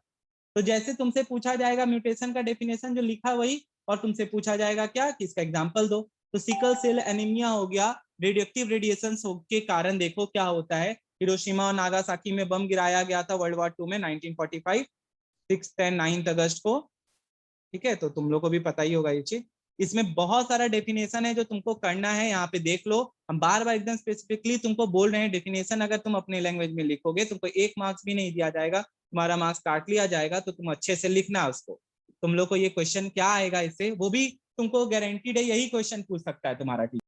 तो जैसे तुमसे पूछा जाएगा म्यूटेशन का डेफिनेशन जो लिखा वही, और तुमसे पूछा जाएगा क्या कि इसका एग्जांपल दो, तो सिकल सेल एनीमिया हो गया, रेडियोएक्टिव रेडिएशन के कारण देखो क्या होता है। हिरोशिमा और नागासाकी में बम गिराया गया था वर्ल्ड वॉर 2 में 1945 6 10 9 अगस्त को। ठीक है, तो तुम लोग को भी पता ही होगा ये चीज। इसमें बहुत सारा डेफिनेशन है जो तुमको करना है, यहाँ पे देख लो। हम बार बार एकदम स्पेसिफिकली तुमको बोल रहे हैं, डेफिनेशन अगर तुम अपने लैंग्वेज में लिखोगे तुमको 1 मार्क्स भी नहीं दिया जाएगा, तुम्हारा मार्क्स काट लिया जाएगा, तो तुम अच्छे से लिखना उसको। तुम लोग को ये क्वेश्चन क्या आएगा इससे, वो भी तुमको गारंटीड है यही क्वेश्चन पूछ सकता है तुम्हारा टीचर।